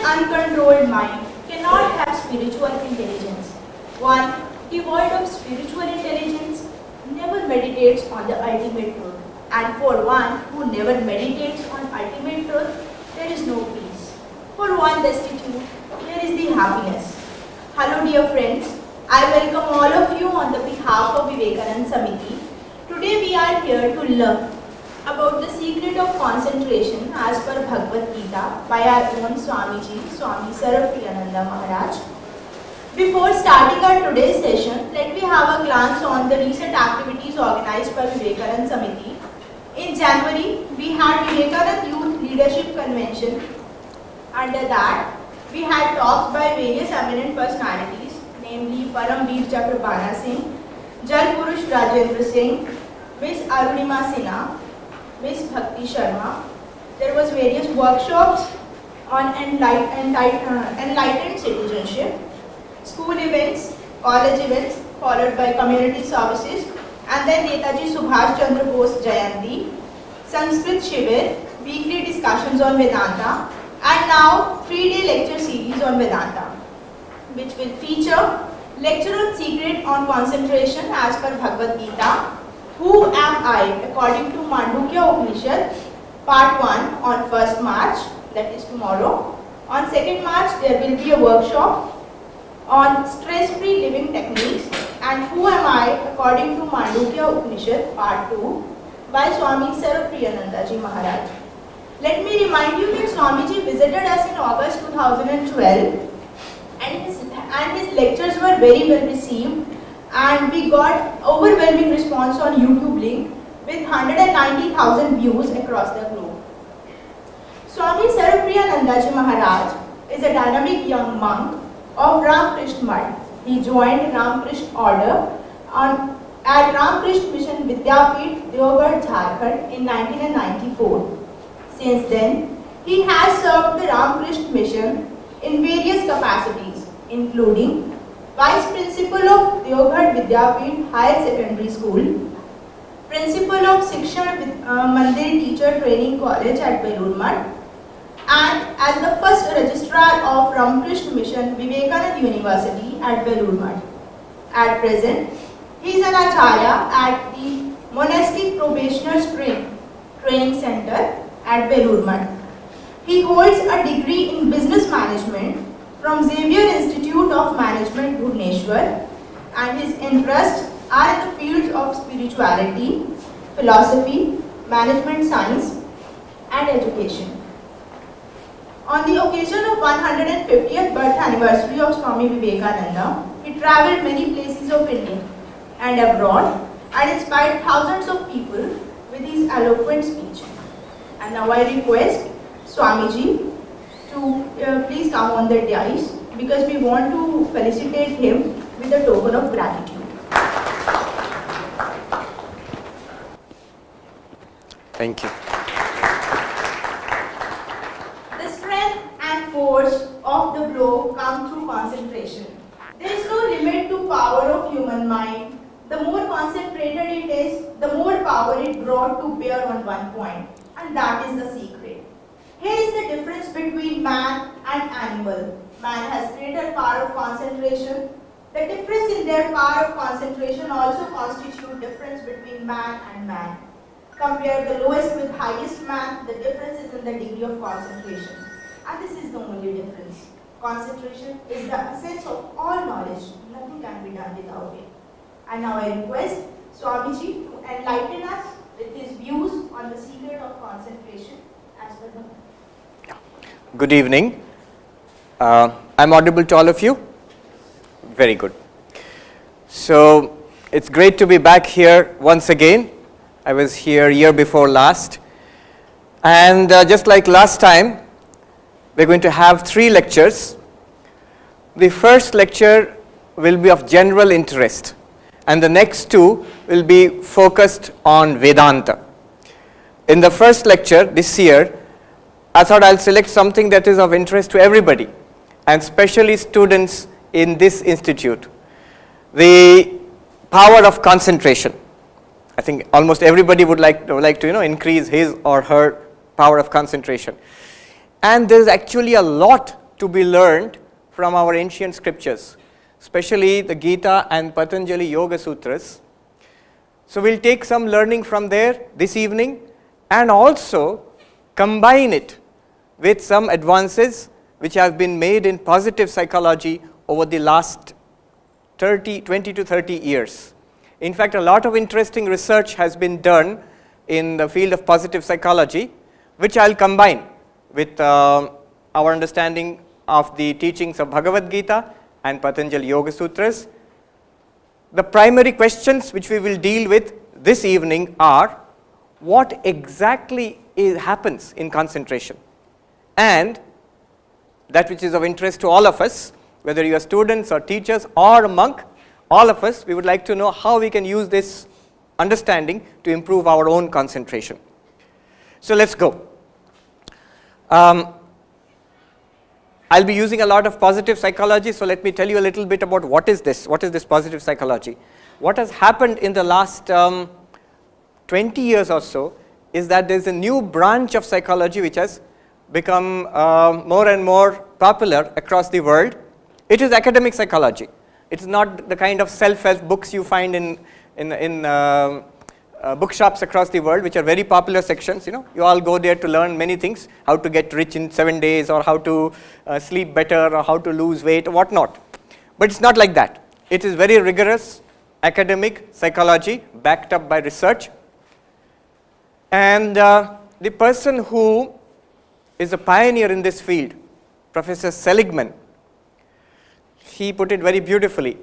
uncontrolled mind cannot have spiritual intelligence. One devoid of spiritual intelligence never meditates on the ultimate truth. And for one who never meditates on ultimate truth, there is no peace. For one destitute, there is the happiness. Hello dear friends, I welcome all of you on the behalf of Vivekananda Samiti. Today we are here to learn about the secret of concentration as per Bhagavad Gita by our own Swamiji, Swami Sarvapriyananda Maharaj. Before starting our today's session, let me have a glance on the recent activities organized by Vivekananda Samiti. In January, we had Vivekananda Youth Leadership Convention. Under that, we had talks by various eminent personalities, namely Paramveer Chakrapana Singh, Jal Purush Rajendra Singh, Miss Arunima Sinha, Miss Bhakti Sharma. There was various workshops on enlightened citizenship, school events, college events, followed by community services, and then Netaji Subhash Chandra Bose Jayanti, Sanskrit Shivir, weekly discussions on Vedanta, and now 3-day lecture series on Vedanta, which will feature lecture on secret on concentration as per Bhagavad Gita, Who Am I according to Mandukya Upanishad, part 1 on 1st March, that is tomorrow. On 2nd March, there will be a workshop on stress-free living techniques, and Who Am I according to Mandukya Upanishad, part 2 by Swami Sarvapriyananda Ji Maharaj. Let me remind you that Swamiji visited us in August 2012, and his lectures were very well received, and we got overwhelming response on YouTube link with 190,000 views across the globe. Swami Sarvapriyananda Ji Maharaj is a dynamic young monk of Ramakrishna Mutt. He joined Ramakrishna order at Ramakrishna Mission Vidyapit, Deoghar, Jharkhand in 1994. Since then, he has served the Ramakrishna Mission in various capacities, including Vice Principal of Deoghar Vidyapit Higher Secondary School, Principal of Shiksha Mandir Teacher Training College at Belur Mutt, and as the first Registrar of Ramakrishna Mission Vivekananda University at Belur Mutt. At present, he is an Acharya at the Monastic Probationers Training Center at Belur Mutt. He holds a degree in Business Management from Xavier Institute of Management, Bhubaneswar, and his interests are in the fields of spirituality, philosophy, management science, and education. On the occasion of 150th birth anniversary of Swami Vivekananda, he travelled many places of India and abroad and inspired thousands of people with his eloquent speech. And now I request Swamiji to please come on the dais, because we want to felicitate him with a token of gratitude. Thank you. The strength and force of the blow come through concentration. There is no limit to power of human mind. The more concentrated it is, the more power it brought to bear on one point. And that is the secret. Here is the difference between man and animal. Man has greater power of concentration. The difference in their power of concentration also constitutes difference between man and man. Compare the lowest with highest man, the difference is in the degree of concentration. And this is the only difference. Concentration is the essence of all knowledge. Nothing can be done without it. And now I request Swamiji to enlighten us with his views on the secret of concentration as per the. Good evening. I'm audible to all of you? Very good. So, it's great to be back here once again. I was here year before last. And just like last time, we're going to have 3 lectures. The first lecture will be of general interest, and the next 2 will be focused on Vedanta. In the first lecture this year, I thought I'll select something that is of interest to everybody, and especially students in this institute. The power of concentration. I think almost everybody would like to increase his or her power of concentration. And there is actually a lot to be learned from our ancient scriptures, especially the Gita and Patanjali Yoga Sutras. So we'll take some learning from there this evening and also combine it with some advances which have been made in positive psychology over the last 20 to 30 years. In fact, a lot of interesting research has been done in the field of positive psychology, which I'll combine with our understanding of the teachings of Bhagavad Gita and Patanjali Yoga Sutras. The primary questions which we will deal with this evening are: what exactly happens in concentration? And that which is of interest to all of us, whether you are students or teachers or a monk, all of us, we would like to know how we can use this understanding to improve our own concentration. So let's go. I'll be using a lot of positive psychology, so let me tell you a little bit about what is this positive psychology. What has happened in the last 20 years or so is that there's a new branch of psychology which has become more and more popular across the world. It is academic psychology. It's not the kind of self-help books you find in bookshops across the world, which are very popular sections. You all go there to learn many things: how to get rich in 7 days, or how to sleep better, or how to lose weight, or whatnot. But it's not like that. It is very rigorous academic psychology backed up by research. And the person who is a pioneer in this field, Professor Seligman, he put it very beautifully.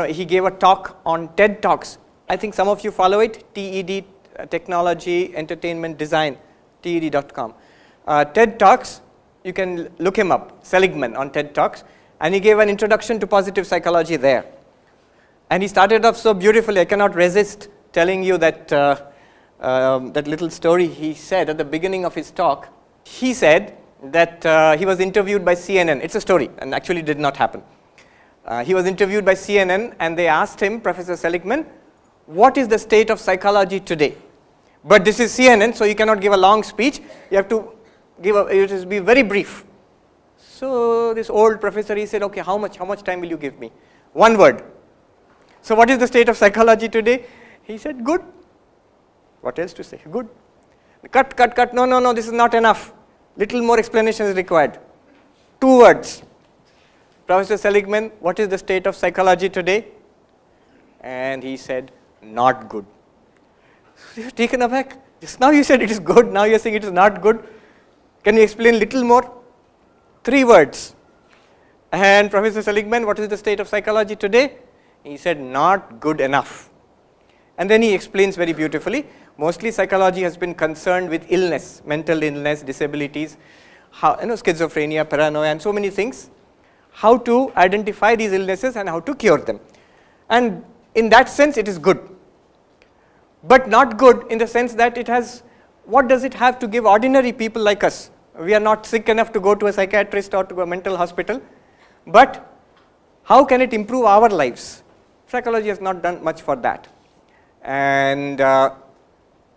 He gave a talk on TED Talks. I think some of you follow it, TED, Technology, Entertainment, Design, TED.com. TED Talks, you can look him up, Seligman on TED Talks, and he gave an introduction to positive psychology there. And he started off so beautifully, I cannot resist telling you that, that little story he said at the beginning of his talk. He said that he was interviewed by CNN. It's a story, and actually did not happen. He was interviewed by CNN, and they asked him, Professor Seligman, what is the state of psychology today? But this is CNN, so you cannot give a long speech. You have to be very brief. So this old professor, he said, okay, how much time will you give me? One word. So what is the state of psychology today? He said, good. What else to say? Good. Cut. No, this is not enough. Little more explanation is required. 2 words. Professor Seligman, what is the state of psychology today? And he said, not good. So you're taken aback. Just now you said it is good, now you're saying it is not good. Can you explain little more? 3 words. And Professor Seligman, what is the state of psychology today? He said, not good enough. And then he explains very beautifully. Mostly psychology has been concerned with illness, mental illness, disabilities, schizophrenia, paranoia, and so many things. How to identify these illnesses and how to cure them. And in that sense, it is good. But not good in the sense that it has, what does it have to give ordinary people like us? We are not sick enough to go to a psychiatrist or to a mental hospital. But how can it improve our lives? Psychology has not done much for that. And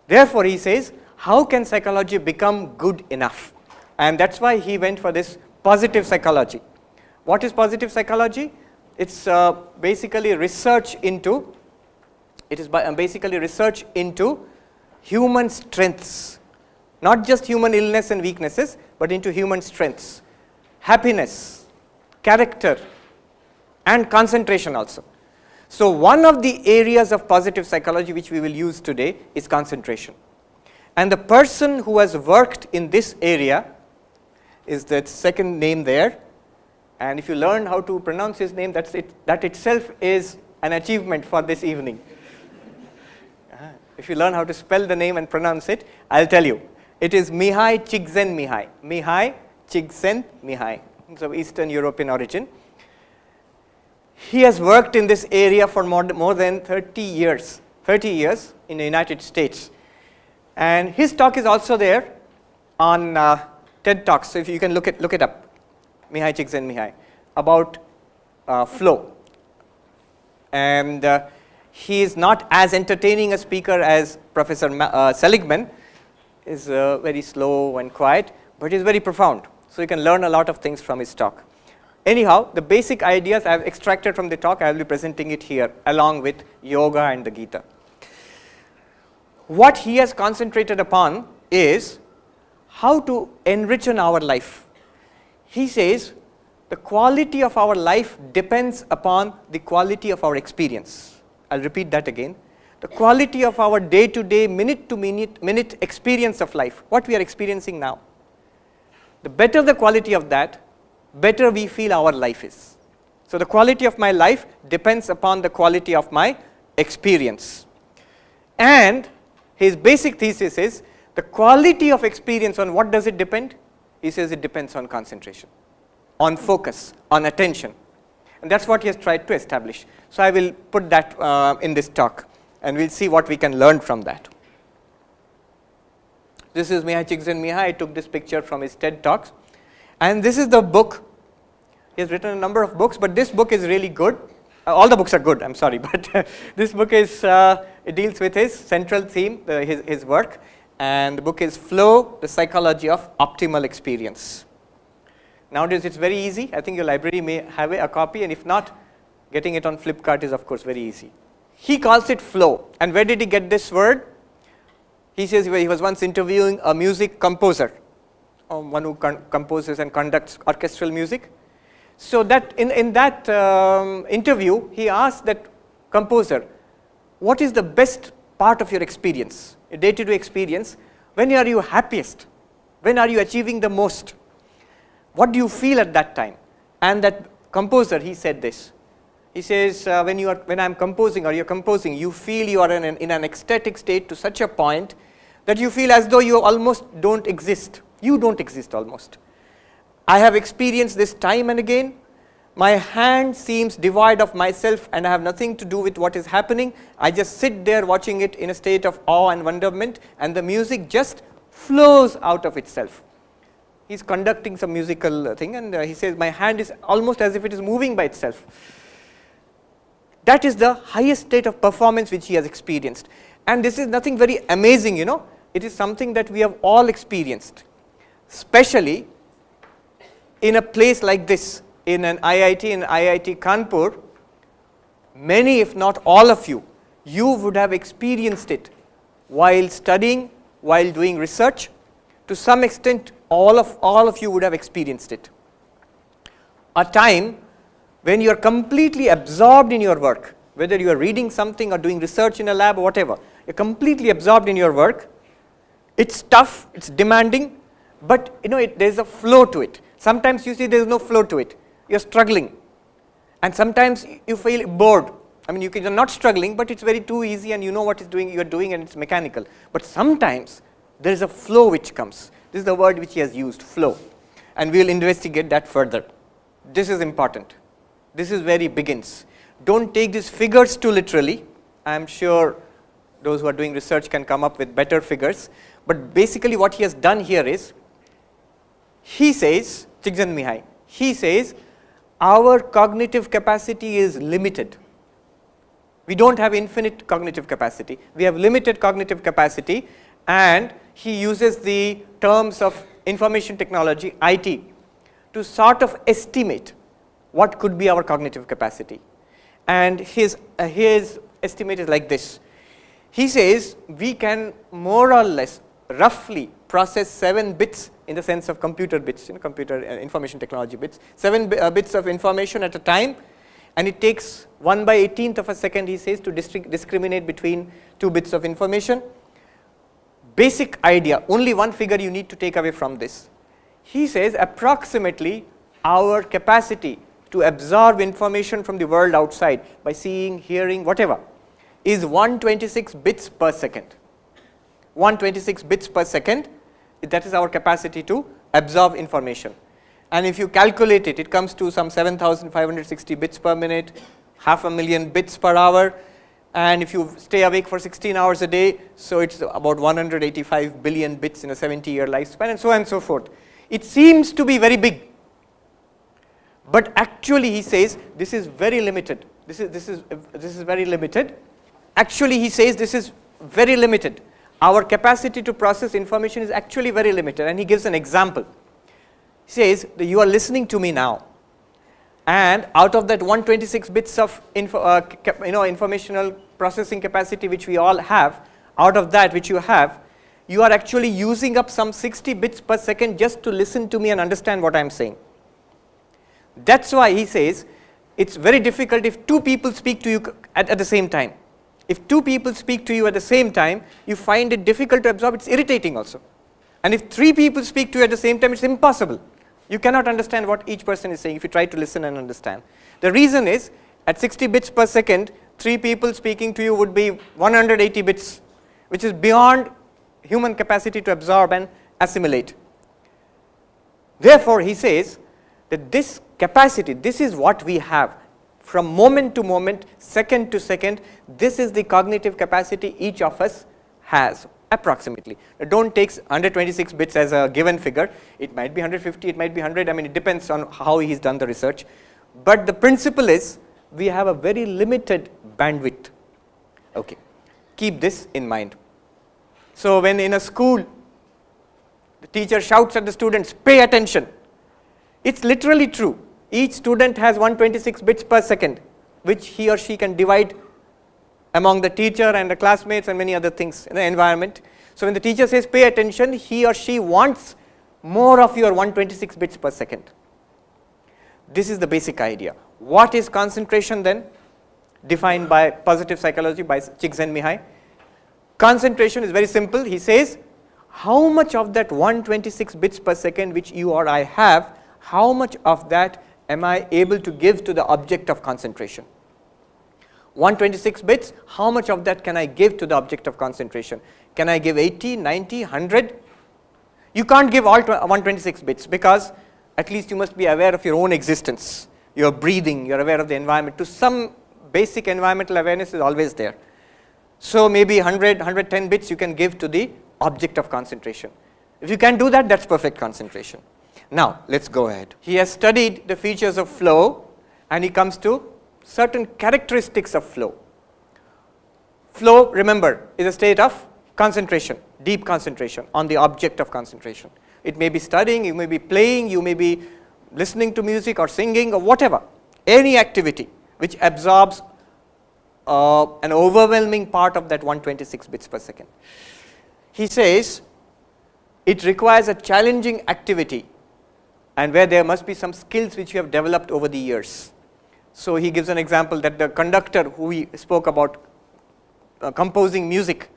therefore, he says, how can psychology become good enough? And that's why he went for this positive psychology. What is positive psychology? It's basically research into human strengths, not just human illness and weaknesses, but into human strengths, happiness, character, and concentration also. So one of the areas of positive psychology which we will use today is concentration. And the person who has worked in this area is that second name there. And if you learn how to pronounce his name, that itself is an achievement for this evening. If you learn how to spell the name and pronounce it, I'll tell you. It is Mihai Csikszentmihalyi. Mihai Csikszentmihalyi. He's of Eastern European origin. He has worked in this area for more than 30 years in the United States. And his talk is also there on TED Talks. So if you can look it up. Mihai Csikszentmihalyi, about flow. And he is not as entertaining a speaker as Professor Seligman. Is very slow and quiet, but he is very profound. So you can learn a lot of things from his talk. Anyhow, the basic ideas I have extracted from the talk, I will be presenting it here along with yoga and the Gita. What he has concentrated upon is how to enrich our life. He says the quality of our life depends upon the quality of our experience. I'll repeat that again. The quality of our day-to-day, minute experience of life, what we are experiencing now. The better the quality of that, better we feel our life is. So the quality of my life depends upon the quality of my experience. And his basic thesis is the quality of experience, on what does it depend? He says it depends on concentration, on focus, on attention. And that's what he has tried to establish. So I will put that in this talk, and we'll see what we can learn from that. This is Mihai Csikszentmihalyi. I took this picture from his TED Talks. And this is the book. He has written a number of books, but this book is really good. All the books are good, I'm sorry, but this book is, it deals with his central theme, his work, and the book is Flow, the Psychology of Optimal Experience. Nowadays it's very easy. I think your library may have a copy, and if not, getting it on Flipkart is of course very easy. He calls it flow. And where did he get this word? He says he was once interviewing a music composer, one who composes and conducts orchestral music. So that in that interview, he asked that composer, what is the best part of your experience, your day-to-day experience? When are you happiest? When are you achieving the most? What do you feel at that time? And that composer, he said this. He says, when I'm composing or you're composing, you feel you are in an ecstatic state to such a point that you feel as though you almost don't exist. You don't exist almost. I have experienced this time and again. My hand seems devoid of myself and I have nothing to do with what is happening. I just sit there watching it in a state of awe and wonderment, and the music just flows out of itself. He's conducting some musical thing, and he says, my hand is almost as if it is moving by itself. That is the highest state of performance which he has experienced. And this is nothing very amazing, It is something that we have all experienced, especially in a place like this, in an IIT, in IIT Kanpur. Many, if not all of you, you would have experienced it while studying, while doing research. To some extent, all of you would have experienced it. A time when you are completely absorbed in your work, whether you are reading something or doing research in a lab or whatever, you're completely absorbed in your work. It's tough, it's demanding, but there's a flow to it. Sometimes you see there's no flow to it. You're struggling. And sometimes you feel bored. I mean, you're not struggling, but it's very too easy and you know what you're doing and it's mechanical. But sometimes there is a flow which comes. This is the word which he has used, flow. And we'll investigate that further. This is important. This is where he begins. Don't take these figures too literally. I'm sure those who are doing research can come up with better figures. But basically what he has done here is, he says, Csikszentmihalyi, he says, our cognitive capacity is limited. We don't have infinite cognitive capacity. We have limited cognitive capacity, and he uses the terms of information technology, IT, to sort of estimate what could be our cognitive capacity. And his estimate is like this. He says we can more or less roughly process 7 bits in the sense of computer bits, computer information technology bits, 7 bits of information at a time, and it takes 1/18th of a second, he says, to discriminate between 2 bits of information. Basic idea, only one figure you need to take away from this. He says approximately our capacity to absorb information from the world outside by seeing, hearing, whatever, is 126 bits per second. 126 bits per second, that is our capacity to absorb information. And if you calculate it, it comes to some 7,560 bits per minute, 500,000 bits per hour, and if you stay awake for 16 hours a day, so it's about 185 billion bits in a 70-year lifespan, and so on and so forth. It seems to be very big, but actually he says this is very limited. This is very limited. Actually he says this is very limited. Our capacity to process information is actually very limited, and he gives an example. He says that you are listening to me now, and out of that 126 bits of informational processing capacity which we all have, out of that which you have, you are actually using up some 60 bits per second just to listen to me and understand what I am saying. That's why he says it's very difficult if two people speak to you at the same time. If two people speak to you at the same time, you find it difficult to absorb, it's irritating also. And if three people speak to you at the same time, it's impossible. You cannot understand what each person is saying if you try to listen and understand. The reason is, at 60 bits per second, three people speaking to you would be 180 bits, which is beyond human capacity to absorb and assimilate. Therefore, he says that this capacity, this is what we have. From moment to moment, second to second, this is the cognitive capacity each of us has, approximately. Now, don't take 126 bits as a given figure. It might be 150, it might be 100. I mean, it depends on how he's done the research. But the principle is, we have a very limited bandwidth. Okay, keep this in mind. So, when in a school, the teacher shouts at the students, pay attention. It's literally true. Each student has 126 bits per second, which he or she can divide among the teacher and the classmates and many other things in the environment. So, when the teacher says pay attention, he or she wants more of your 126 bits per second. This is the basic idea. What is concentration then? Defined by positive psychology by Csikszentmihalyi. Concentration is very simple. He says, how much of that 126 bits per second which you or I have, how much of that am I able to give to the object of concentration? 126 bits, how much of that can I give to the object of concentration? Can I give 80, 90, 100? You can't give all 126 bits, because at least you must be aware of your own existence. You are breathing, you are aware of the environment. To some basic environmental awareness is always there. So maybe 100, 110 bits you can give to the object of concentration. If you can do that, that's perfect concentration. Now, let's go ahead. He has studied the features of flow, and he comes to certain characteristics of flow. Flow, remember, is a state of concentration, deep concentration on the object of concentration. It may be studying, you may be playing, you may be listening to music or singing or whatever. Any activity which absorbs an overwhelming part of that 126 bits per second. He says it requires a challenging activity, and where there must be some skills which you have developed over the years. So he gives an example that the conductor who we spoke about composing music,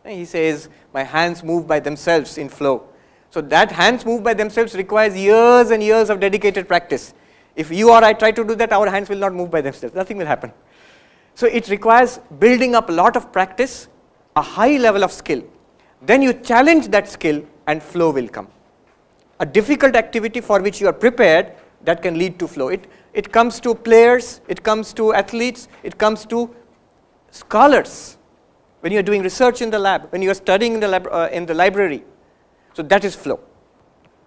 he says, my hands move by themselves in flow. So that hands move by themselves requires years and years of dedicated practice. If you or I try to do that, our hands will not move by themselves, nothing will happen. So it requires building up a lot of practice, a high level of skill. Then you challenge that skill and flow will come. A difficult activity for which you are prepared, that can lead to flow. It comes to players, it comes to athletes, it comes to scholars. When you are doing research in the lab, when you are studying in the library. So that is flow.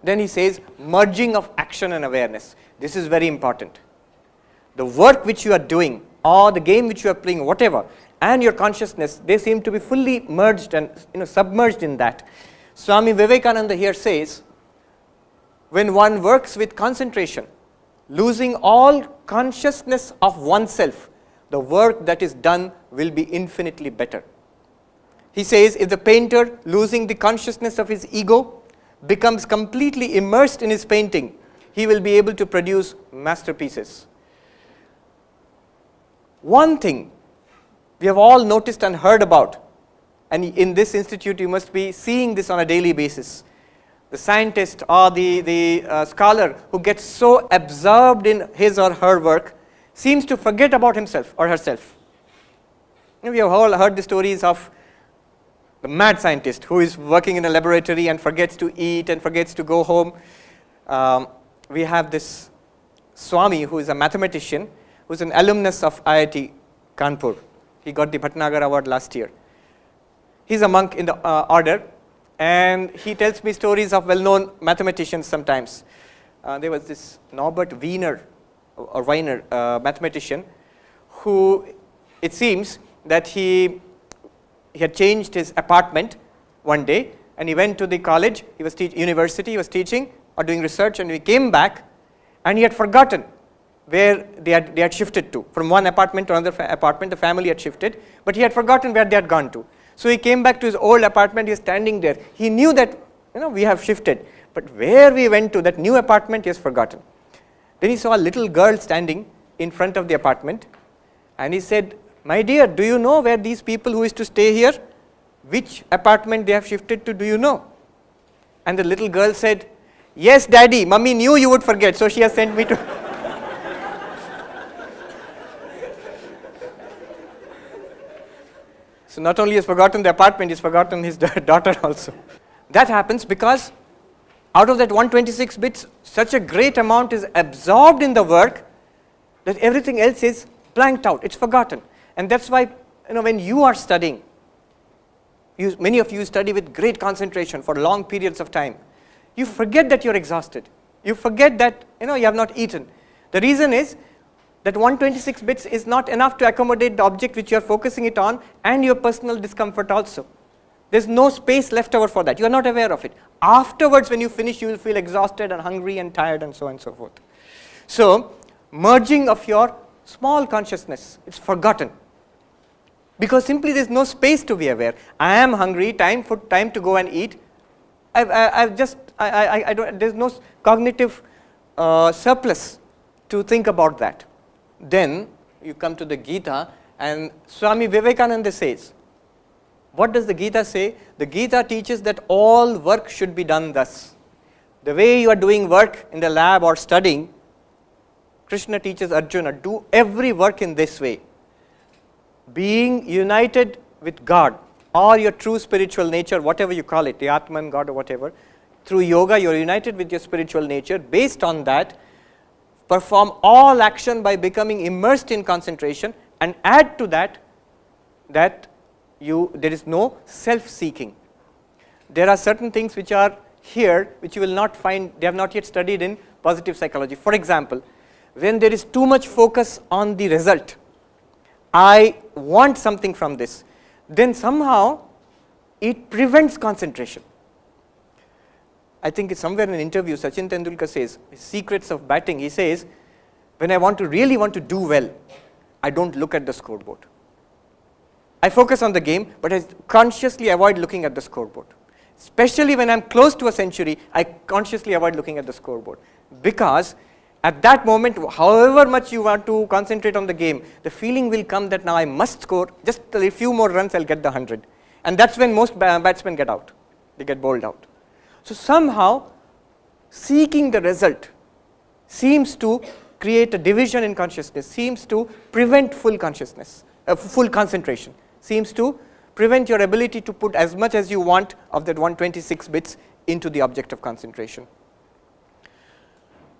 Then he says merging of action and awareness. This is very important. The work which you are doing, or the game which you are playing, whatever, and your consciousness, they seem to be fully merged and submerged in that. Swami Vivekananda here says, when one works with concentration, losing all consciousness of oneself, the work that is done will be infinitely better. He says, if the painter, losing the consciousness of his ego, becomes completely immersed in his painting, he will be able to produce masterpieces. One thing we have all noticed and heard about, and in this institute you must be seeing this on a daily basis. The scientist or the scholar who gets so absorbed in his or her work seems to forget about himself or herself. We have all heard the stories of the mad scientist who is working in a laboratory and forgets to eat and forgets to go home. We have this Swami, who is a mathematician, who is an alumnus of IIT Kanpur. He got the Bhatnagar Award last year. He is a monk in the order, and he tells me stories of well-known mathematicians sometimes. There was this Norbert Wiener, mathematician, who it seems that he had changed his apartment one day, and he went to the college, he was university, he was teaching, or doing research, and he came back and he had forgotten where they had shifted to. From one apartment to another apartment, the family had shifted, but he had forgotten where they had gone to. So he came back to his old apartment, he was standing there. He knew that, we have shifted, but where we went to, that new apartment, he has forgotten. Then he saw a little girl standing in front of the apartment, and he said, "My dear, do you know where these people who is to stay here, which apartment they have shifted to, do you know?" And the little girl said, "Yes, Daddy, Mummy knew you would forget, so she has sent me to..." So not only has forgotten the apartment, he's forgotten his daughter also. That happens because out of that 126 bits, such a great amount is absorbed in the work that everything else is blanked out, it's forgotten. And that's why, when you are studying, many of you study with great concentration for long periods of time. You forget that you're exhausted. You forget that, you have not eaten. The reason is that 126 bits is not enough to accommodate the object which you are focusing it on and your personal discomfort also. There's no space left over for that. You are not aware of it. Afterwards, when you finish, you will feel exhausted and hungry and tired and so on and so forth. So, merging of your small consciousness, it's forgotten. Because simply there's no space to be aware. I am hungry, time to go and eat. There's no cognitive surplus to think about that. Then you come to the Gita, and Swami Vivekananda says, what does the Gita say? The Gita teaches that all work should be done thus. The way you are doing work in the lab or studying, Krishna teaches Arjuna, do every work in this way. Being united with God or your true spiritual nature, whatever you call it, the Atman, God or whatever, through yoga you are united with your spiritual nature. Based on that, perform all action by becoming immersed in concentration, and add to that, there is no self-seeking. There are certain things which are here which you will not find, they have not yet studied in positive psychology. For example, when there is too much focus on the result, I want something from this, then somehow it prevents concentration. I think it's somewhere in an interview, Sachin Tendulkar says, secrets of batting, he says, when I really want to do well, I don't look at the scoreboard. I focus on the game, but I consciously avoid looking at the scoreboard. Especially when I'm close to a century, I consciously avoid looking at the scoreboard. Because at that moment, however much you want to concentrate on the game, the feeling will come that now I must score, just a few more runs, I'll get the 100. And that's when most batsmen get out. They get bowled out. So somehow, seeking the result seems to create a division in consciousness, seems to prevent full consciousness, full concentration, seems to prevent your ability to put as much as you want of that 126 bits into the object of concentration.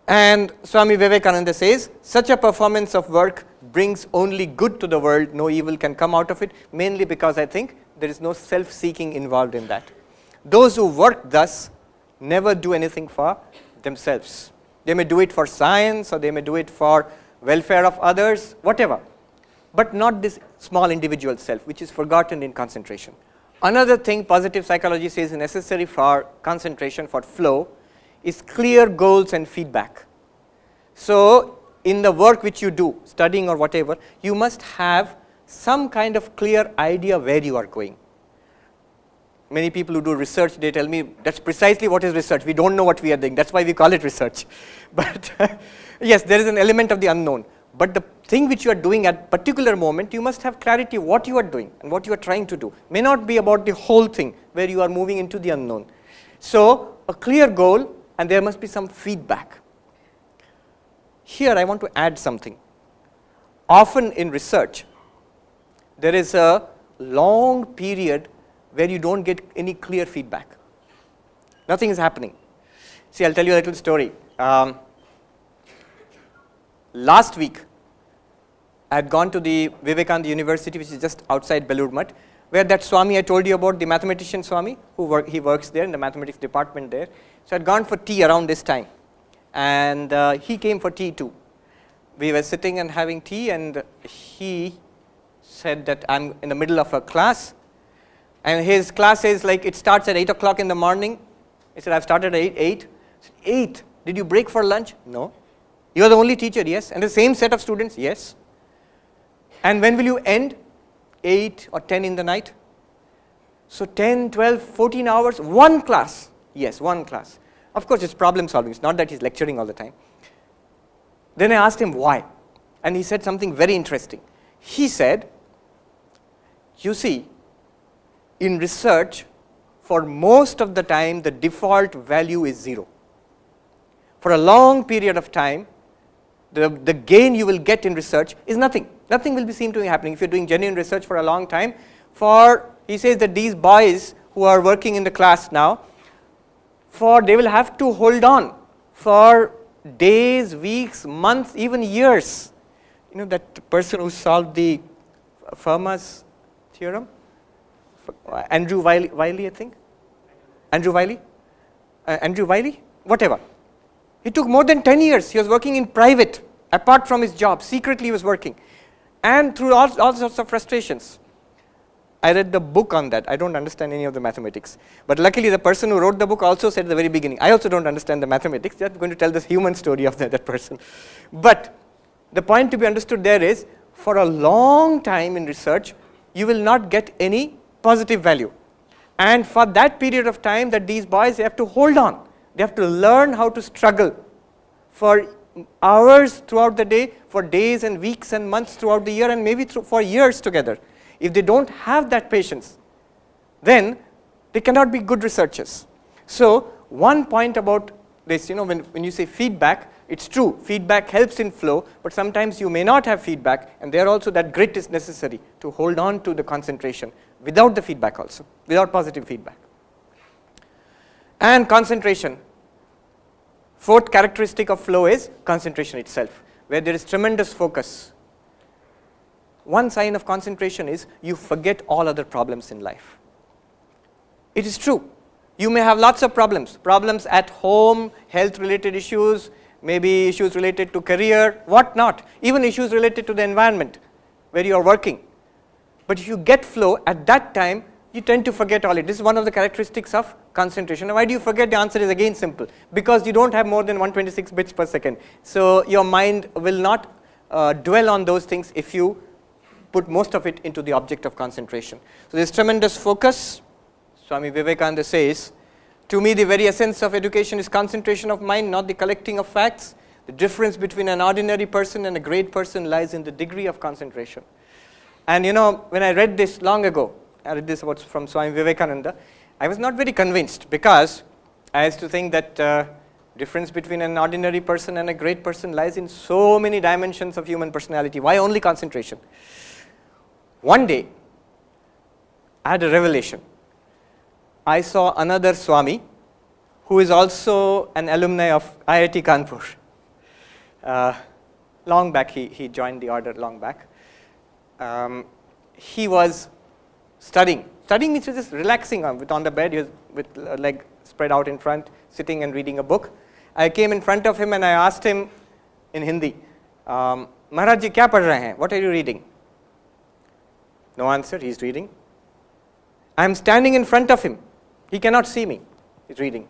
And Swami Vivekananda says, such a performance of work brings only good to the world, no evil can come out of it, mainly because I think there is no self-seeking involved in that. Those who work thus never do anything for themselves. They may do it for science, or they may do it for welfare of others, whatever, but not this small individual self, which is forgotten in concentration. Another thing positive psychology says is necessary for concentration, for flow, is clear goals and feedback. So, in the work which you do, studying or whatever, you must have some kind of clear idea where you are going. Many people who do research, they tell me that's precisely what is research. We don't know what we are doing. That's why we call it research. But yes, there is an element of the unknown. But the thing which you are doing at particular moment, you must have clarity what you are doing and what you are trying to do. May not be about the whole thing where you are moving into the unknown. So, a clear goal, and there must be some feedback. Here I want to add something. Often in research, there is a long period where you don't get any clear feedback. Nothing is happening. See, I'll tell you a little story. Last week, I had gone to the Vivekananda University, which is just outside Belur Math, where that Swami I told you about, the mathematician Swami, he works there in the mathematics department there. So I had gone for tea around this time, and he came for tea too. We were sitting and having tea, and he said that I'm in the middle of a class, and his class is like, it starts at 8 o'clock in the morning. He said, I've started at 8, 8. Did you break for lunch? No. You are the only teacher? Yes. And the same set of students? Yes. And when will you end? 8 or 10 in the night? So 10, 12, 14 hours, one class. Yes, one class. Of course, it's problem solving. It's not that he's lecturing all the time. Then I asked him why. And he said something very interesting. He said, you see, in research, for most of the time, the default value is 0. For a long period of time, the gain you will get in research is nothing. Nothing will be seen to be happening if you're doing genuine research for a long time. He says that these boys who are working in the class now, they will have to hold on for days, weeks, months, even years. You know that person who solved the Fermat's theorem? Andrew Wiley, I think? Andrew Wiley? Andrew Wiley? Whatever. It took more than 10 years. He was working in private, apart from his job. Secretly he was working. And through all sorts of frustrations. I read the book on that. I don't understand any of the mathematics. But luckily the person who wrote the book also said at the very beginning, I also don't understand the mathematics. They're going to tell this human story of that person. But the point to be understood there is, for a long time in research, you will not get any positive value. And for that period of time that these boys, they have to hold on. They have to learn how to struggle for hours throughout the day, for days and weeks and months throughout the year, and maybe for years together. If they don't have that patience, then they cannot be good researchers. So one point about this, when you say feedback, it's true, feedback helps in flow, but sometimes you may not have feedback, and there also that grit is necessary to hold on to the concentration without the feedback also, without positive feedback. And concentration. Fourth characteristic of flow is concentration itself, where there is tremendous focus. One sign of concentration is you forget all other problems in life. It is true. You may have lots of problems at home, health-related issues, maybe issues related to career, what not, even issues related to the environment where you are working. But if you get flow, at that time, you tend to forget all it. This is one of the characteristics of concentration. Now, why do you forget? The answer is again simple. Because you don't have more than 126 bits per second. So your mind will not dwell on those things if you put most of it into the object of concentration. So there is tremendous focus. Swami Vivekananda says, to me the very essence of education is concentration of mind, not the collecting of facts. The difference between an ordinary person and a great person lies in the degree of concentration. And when I read this long ago, I read this from Swami Vivekananda, I was not very convinced, because I used to think that difference between an ordinary person and a great person lies in so many dimensions of human personality. Why only concentration? One day, I had a revelation. I saw another Swami who is also an alumni of IIT Kanpur. Long back, he joined the order long back. He was studying. Studying means just relaxing on the bed, he was with leg spread out in front, sitting and reading a book. I came in front of him and I asked him in Hindi, Maharaj ji, kya padh rahe hain? What are you reading? No answer, he is reading. I am standing in front of him. He cannot see me. He is reading.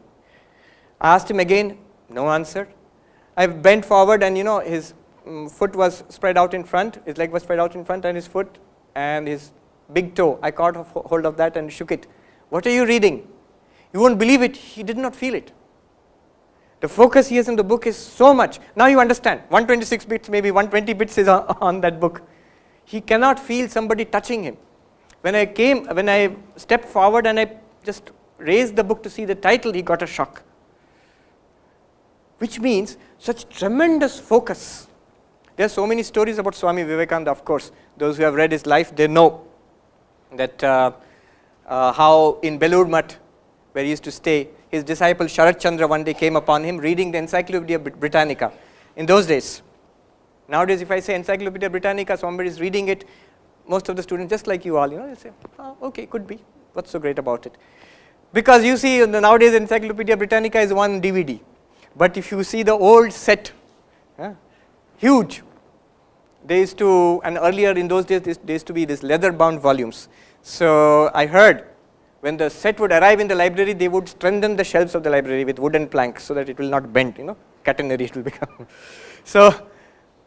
I asked him again, no answer. I bent forward and his foot was spread out in front, his leg was spread out in front, and his foot and his big toe, I caught hold of that and shook it. What are you reading? You won't believe it, he did not feel it. The focus he has in the book is so much. Now you understand, 126 bits, maybe 120 bits is on that book. He cannot feel somebody touching him. When I stepped forward and I just raised the book to see the title, he got a shock. Which means such tremendous focus. There are so many stories about Swami Vivekananda, of course. Those who have read his life, they know that how in Belur Math, where he used to stay, his disciple Sharat Chandra one day came upon him reading the Encyclopedia Britannica. In those days, nowadays if I say Encyclopedia Britannica, somebody is reading it, most of the students, just like you all, they'll say, oh, okay, could be. What's so great about it? Because you see, nowadays Encyclopedia Britannica is one DVD. But if you see the old set, huge. They used to, and earlier in those days, there used to be these leather-bound volumes. So I heard when the set would arrive in the library, they would strengthen the shelves of the library with wooden planks so that it will not bend, catenary it will become. So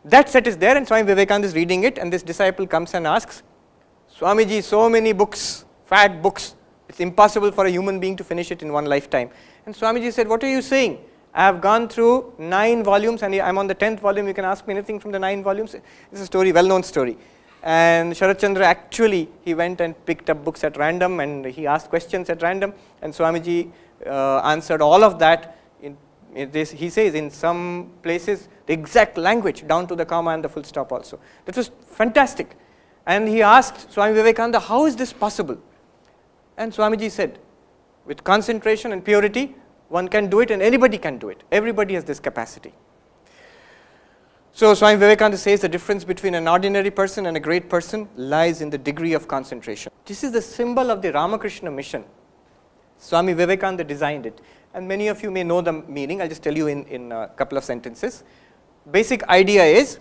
that set is there, and Swami Vivekananda is reading it, and this disciple comes and asks, Swamiji, so many books, fat books, it's impossible for a human being to finish it in one lifetime. And Swamiji said, what are you saying? I have gone through 9 volumes, and I'm on the 10th volume. You can ask me anything from the 9 volumes. It's a story, well-known story. And Sharat Chandra actually, he went and picked up books at random, and he asked questions at random, and Swamiji answered all of that. He says in some places the exact language down to the comma and the full stop also. That was fantastic. And he asked Swami Vivekananda, how is this possible? And Swamiji said, with concentration and purity, one can do it, and anybody can do it. Everybody has this capacity. So Swami Vivekananda says the difference between an ordinary person and a great person lies in the degree of concentration. This is the symbol of the Ramakrishna mission. Swami Vivekananda designed it, and many of you may know the meaning. I'll just tell you in a couple of sentences. Basic idea is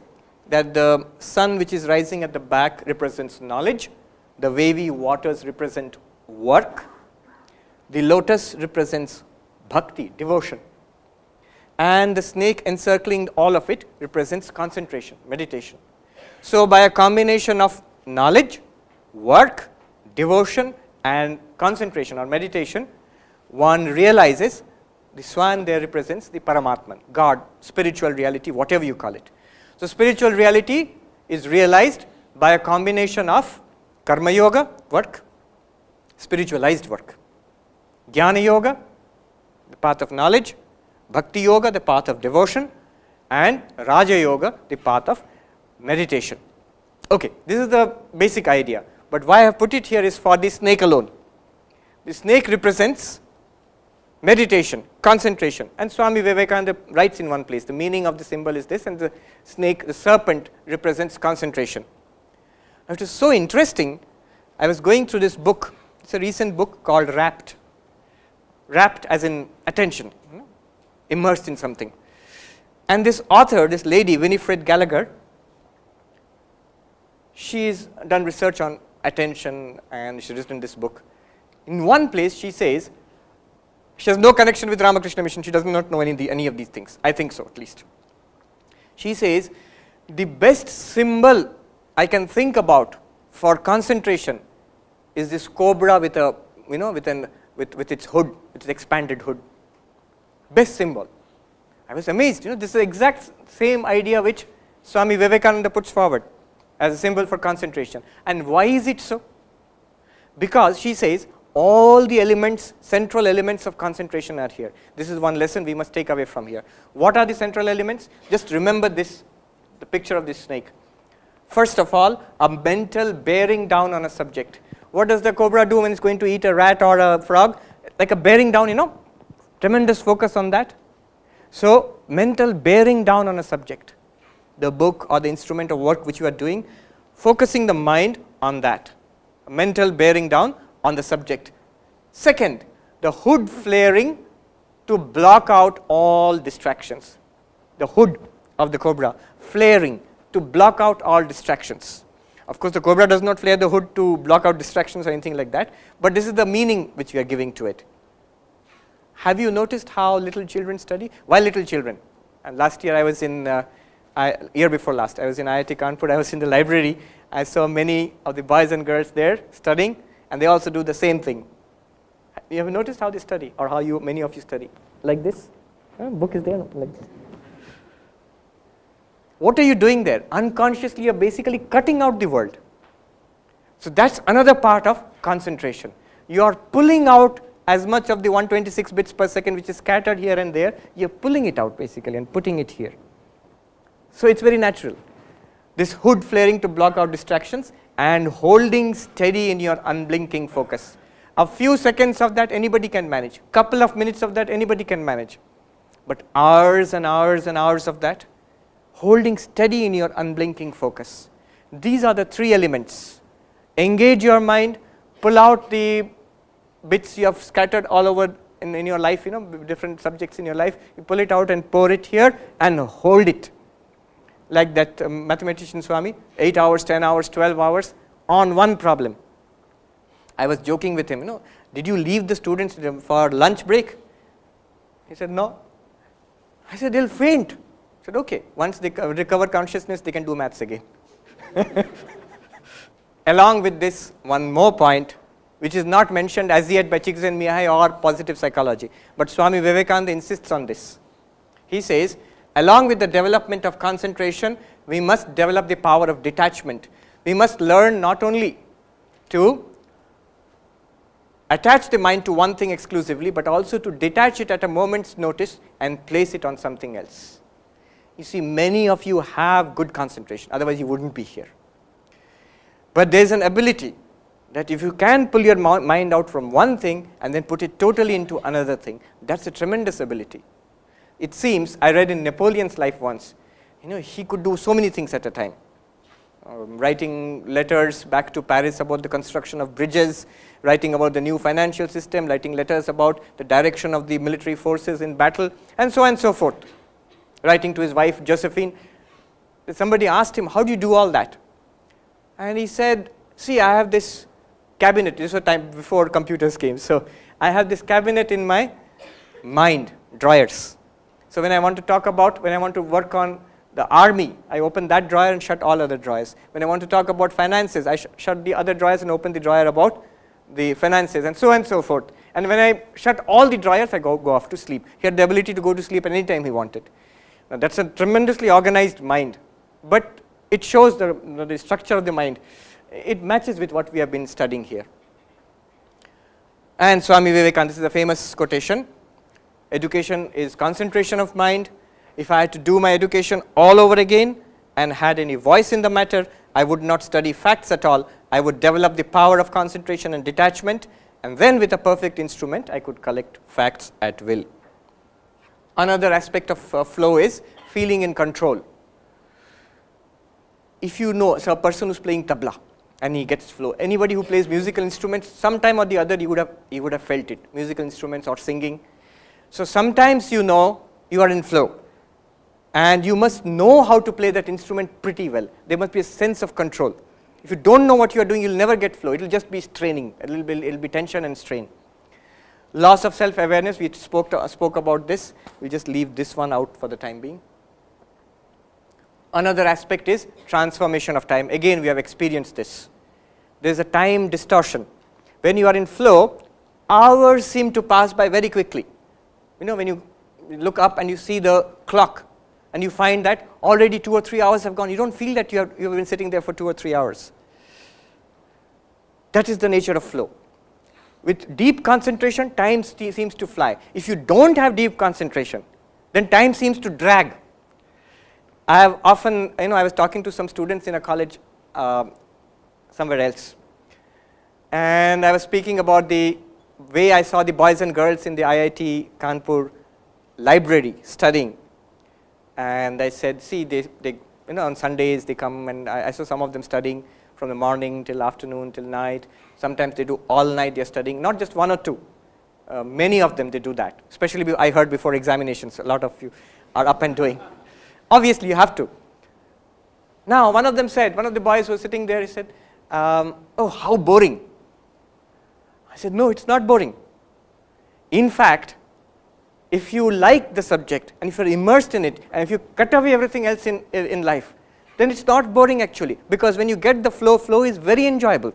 that the sun which is rising at the back represents knowledge, the wavy waters represent work, the lotus represents bhakti, devotion, and the snake encircling all of it represents concentration, meditation. So by a combination of knowledge, work, devotion and concentration or meditation, one realizes the swan there represents the Paramatman, God, spiritual reality, whatever you call it. So spiritual reality is realized by a combination of karma yoga, work, spiritualized work, jnana yoga, the path of knowledge, bhakti yoga, the path of devotion, and raja yoga, the path of meditation. Okay, this is the basic idea, but why I have put it here is for the snake alone. The snake represents meditation, concentration, and Swami Vivekananda writes in one place, the meaning of the symbol is this, and the snake, the serpent, represents concentration. Now, it is so interesting. I was going through this book. It's a recent book called Rapt. Rapt as in attention, immersed in something. And this author, this lady, Winifred Gallagher, she's done research on attention and she's written this book. In one place she says, she has no connection with Ramakrishna mission, she does not know any of these things, I think so at least. She says, the best symbol I can think about for concentration is this cobra with a, with its hood, with its expanded hood. Best symbol. I was amazed, this is the exact same idea which Swami Vivekananda puts forward as a symbol for concentration. And why is it so? Because she says all the elements, central elements of concentration are here. This is one lesson we must take away from here. What are the central elements? Just remember this, the picture of this snake. First of all, a mental bearing down on a subject. What does the cobra do when it's going to eat a rat or a frog? Like a bearing down, tremendous focus on that. So, mental bearing down on a subject, the book or the instrument of work which you are doing, focusing the mind on that, mental bearing down on the subject. Second, the hood flaring to block out all distractions. The hood of the cobra flaring to block out all distractions. Of course, the cobra does not flare the hood to block out distractions or anything like that, but this is the meaning which we are giving to it. Have you noticed how little children study? Why little children? And last year I was in, year before last, I was in IIT Kanpur, I was in the library, I saw many of the boys and girls there studying, and they also do the same thing. You have noticed how they study, or how many of you study? Like this? Book is there, like this. What are you doing there? Unconsciously, you're basically cutting out the world. So that's another part of concentration. You are pulling out as much of the 126 bits per second which is scattered here and there, you're pulling it out basically and putting it here. So it's very natural. This hood flaring to block out distractions and holding steady in your unblinking focus. A few seconds of that anybody can manage. Couple of minutes of that anybody can manage. But hours and hours and hours of that, holding steady in your unblinking focus. These are the three elements. Engage your mind, pull out the bits you have scattered all over in your life, different subjects in your life, you pull it out and pour it here and hold it. Like that mathematician Swami, 8 hours, 10 hours, 12 hours on one problem. I was joking with him, did you leave the students for lunch break? He said, no. I said, they'll faint. I said, okay, once they recover consciousness, they can do maths again. Along with this, one more point, which is not mentioned as yet by Csikszentmihalyi or positive psychology, but Swami Vivekananda insists on this. He says, along with the development of concentration, we must develop the power of detachment. We must learn not only to attach the mind to one thing exclusively, but also to detach it at a moment's notice and place it on something else. You see, many of you have good concentration, otherwise you wouldn't be here. But there is an ability that if you can pull your mind out from one thing and then put it totally into another thing, that's a tremendous ability. It seems, I read in Napoleon's life once, he could do so many things at a time. Writing letters back to Paris about the construction of bridges, writing about the new financial system, writing letters about the direction of the military forces in battle, and so on and so forth. Writing to his wife Josephine. Somebody asked him, how do you do all that? And he said, see, I have this cabinet. This was time before computers came. So I have this cabinet in my mind, drawers. So when I want to work on the army, I open that drawer and shut all other drawers. When I want to talk about finances, I shut the other drawers and open the drawer about the finances, and so on and so forth. And when I shut all the drawers, I go off to sleep. He had the ability to go to sleep any time he wanted. Now that's a tremendously organized mind, but it shows the structure of the mind. It matches with what we have been studying here. And Swami Vivekananda, this is a famous quotation, education is concentration of mind. If I had to do my education all over again and had any voice in the matter, I would not study facts at all. I would develop the power of concentration and detachment, and then with a perfect instrument, I could collect facts at will. Another aspect of flow is feeling in control. If you know, so a person who's playing tabla and he gets flow, anybody who plays musical instruments, sometime or the other you would have felt it, musical instruments or singing. So sometimes you know you are in flow. And you must know how to play that instrument pretty well. There must be a sense of control. If you don't know what you are doing, you'll never get flow. It will just be straining. It'll be tension and strain. Loss of self-awareness, we spoke about this. We'll just leave this one out for the time being. Another aspect is transformation of time. Again, we have experienced this. There's a time distortion. When you are in flow, hours seem to pass by very quickly. When you look up and you see the clock, and you find that already 2 or 3 hours have gone. You don't feel that you have been sitting there for 2 or 3 hours. That is the nature of flow. With deep concentration, time seems to fly. If you don't have deep concentration, then time seems to drag. I have often, I was talking to some students in a college somewhere else, and I was speaking about the way I saw the boys and girls in the IIT Kanpur library studying. And I said, see, they on Sundays they come, and I saw some of them studying from the morning till afternoon till night. Sometimes they do all night, they're studying, not just 1 or 2. Many of them, they do that. Especially I heard before examinations, a lot of you are up and doing. Obviously, you have to. Now, one of the boys who was sitting there, he said, oh, how boring. I said, no, it's not boring. In fact, if you like the subject and if you're immersed in it and if you cut away everything else in life, then it's not boring actually, because when you get the flow is very enjoyable.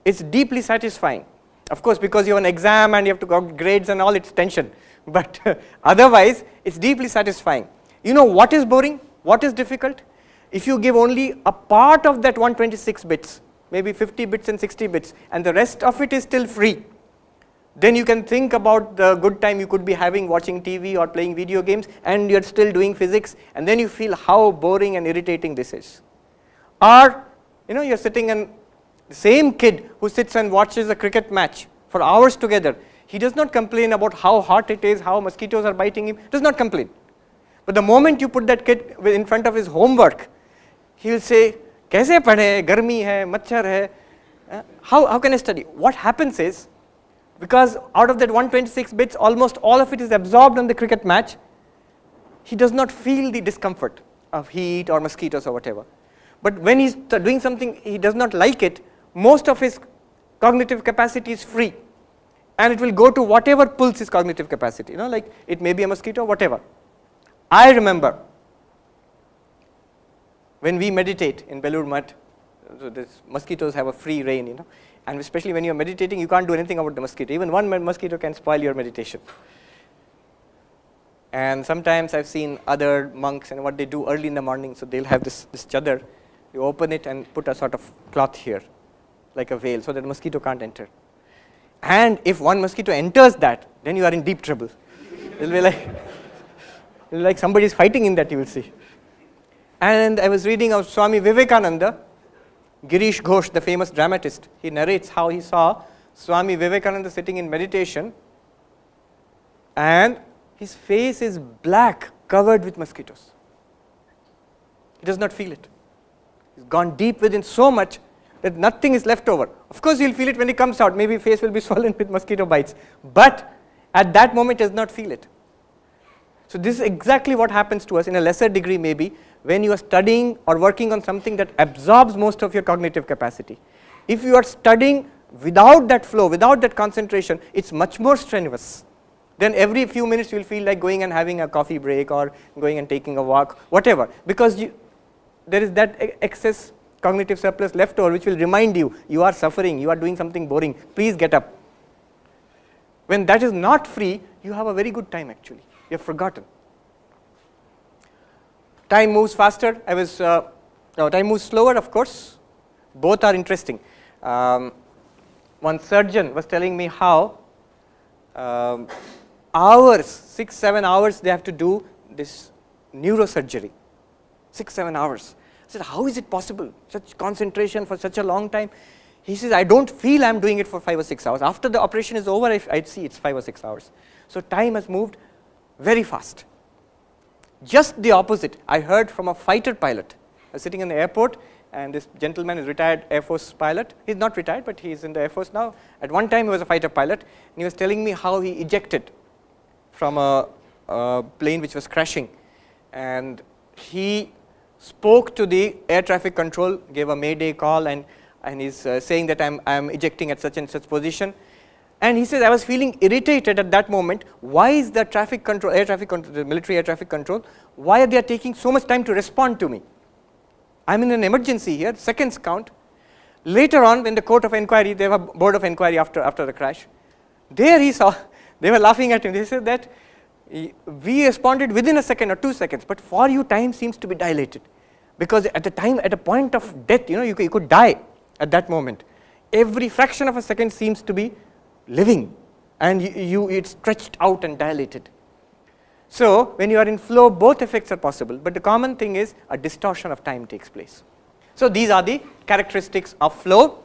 It's deeply satisfying. Of course, because you have an exam and you have to go grades and all, it's tension. But otherwise, it's deeply satisfying. You know what is boring? What is difficult? If you give only a part of that 126 bits, maybe 50 bits and 60 bits, and the rest of it is still free, then you can think about the good time you could be having watching TV or playing video games, and you're still doing physics, and then you feel how boring and irritating this is. Or, you're sitting, and the same kid who sits and watches a cricket match for hours together, he does not complain about how hot it is, how mosquitoes are biting him, does not complain. But the moment you put that kid in front of his homework, he will say, "Kaise padhe? Garmi hai, machhar hai. How can I study?" What happens is, because out of that 126 bits, almost all of it is absorbed on the cricket match, he does not feel the discomfort of heat or mosquitoes or whatever. But when he's doing something he does not like it, most of his cognitive capacity is free. and it will go to whatever pulls his cognitive capacity, like it may be a mosquito, whatever. I remember when we meditate in Belur Mutt, so these mosquitoes have a free reign, and especially when you are meditating, you can't do anything about the mosquito. Even one mosquito can spoil your meditation. And sometimes I've seen other monks, and what they do early in the morning, so they'll have this chadar, you open it and put a sort of cloth here, like a veil, so that the mosquito can't enter. And if one mosquito enters that, then you are in deep trouble. It'll be like somebody is fighting in that, you will see. And I was reading of Swami Vivekananda, Girish Ghosh, the famous dramatist. He narrates how he saw Swami Vivekananda sitting in meditation, and his face is black, covered with mosquitoes. He does not feel it. He's gone deep within so much that nothing is left over. Of course, he'll feel it when he comes out. Maybe face will be swollen with mosquito bites. But at that moment, he does not feel it. So this is exactly what happens to us in a lesser degree maybe when you are studying or working on something that absorbs most of your cognitive capacity. If you are studying without that flow, without that concentration, it's much more strenuous. Then every few minutes you will feel like going and having a coffee break or going and taking a walk, whatever, because there is that excess cognitive surplus left over which will remind you, you are suffering, you are doing something boring, please get up. When that is not free, you have a very good time actually. You have forgotten. Time moves faster. Time moves slower, of course. Both are interesting. One surgeon was telling me how hours, 6-7 hours, they have to do this neurosurgery. 6-7 hours. I said, how is it possible? Such concentration for such a long time. He says, I don't feel I'm doing it for 5 or 6 hours. After the operation is over, I'd see it's 5 or 6 hours. So time has moved very fast. Just the opposite, I heard from a fighter pilot. I was sitting in the airport, and this gentleman is retired Air Force pilot. He's not retired, but he's in the Air Force now. At one time, he was a fighter pilot, and he was telling me how he ejected from a plane which was crashing. And he spoke to the air traffic control, gave a mayday call, and he's saying that I'm ejecting at such and such position. And he says, I was feeling irritated at that moment. Why is the traffic control, the military air traffic control, why are they taking so much time to respond to me? I'm in an emergency here, seconds count. Later on, when the court of inquiry, they have a board of inquiry after the crash. There he saw, they were laughing at him. They said that we responded within a second or 2 seconds, but for you time seems to be dilated. Because at a point of death, you could die at that moment. Every fraction of a second seems to be living, and it's stretched out and dilated. So when you are in flow, both effects are possible, but the common thing is a distortion of time takes place. So these are the characteristics of flow.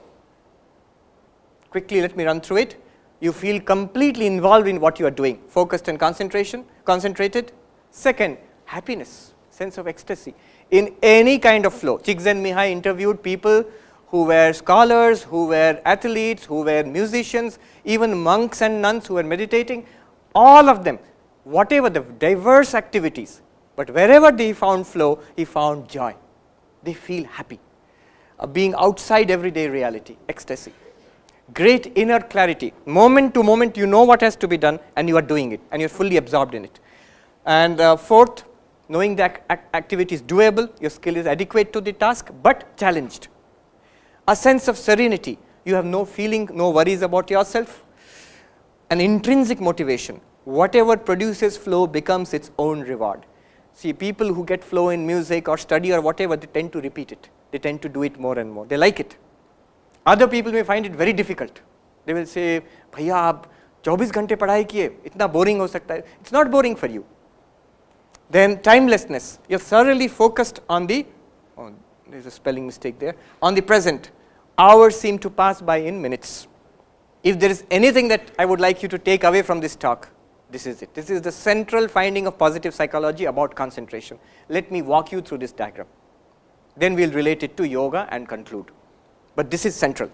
Quickly let me run through it. You feel completely involved in what you are doing, focused and concentrated. Second, happiness, sense of ecstasy in any kind of flow. Csikszentmihalyi interviewed people who were scholars, who were athletes, who were musicians, even monks and nuns who were meditating, all of them, whatever the diverse activities, but wherever they found flow, he found joy. They feel happy. Being outside everyday reality, ecstasy. Great inner clarity. Moment to moment, you know what has to be done, and you are doing it, and you're fully absorbed in it. And fourth, knowing the activity is doable, your skill is adequate to the task, but challenged. A sense of serenity. You have no feeling, no worries about yourself. An intrinsic motivation. Whatever produces flow becomes its own reward. See, people who get flow in music or study or whatever, they tend to repeat it. They tend to do it more and more. They like it. Other people may find it very difficult. They will say, "Bhaiya, aap 24 घंटे पढ़ाई किए, इतना boring हो सकता है." It's not boring for you. Then timelessness. You're thoroughly focused on the, there's a spelling mistake there, on the present. Hours seem to pass by in minutes. If there is anything that I would like you to take away from this talk, this is it. This is the central finding of positive psychology about concentration. Let me walk you through this diagram. Then we'll relate it to yoga and conclude. But this is central.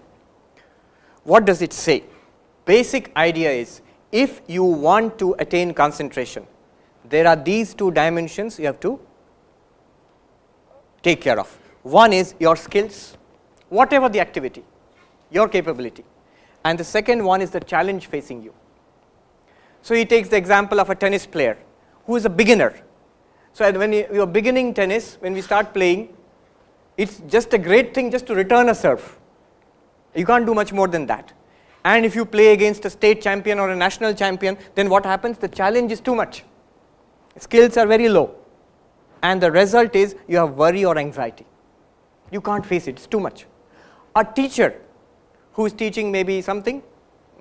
What does it say? Basic idea is, if you want to attain concentration, there are these two dimensions you have to take care of. One is your skills, whatever the activity, your capability. and the second one is the challenge facing you. So he takes the example of a tennis player who is a beginner. So when you are beginning tennis, when we start playing, it's just a great thing just to return a serve. You can't do much more than that. And if you play against a state champion or a national champion, then what happens? The challenge is too much. Skills are very low. And the result is you have worry or anxiety. You can't face it, it's too much. A teacher who is teaching maybe something,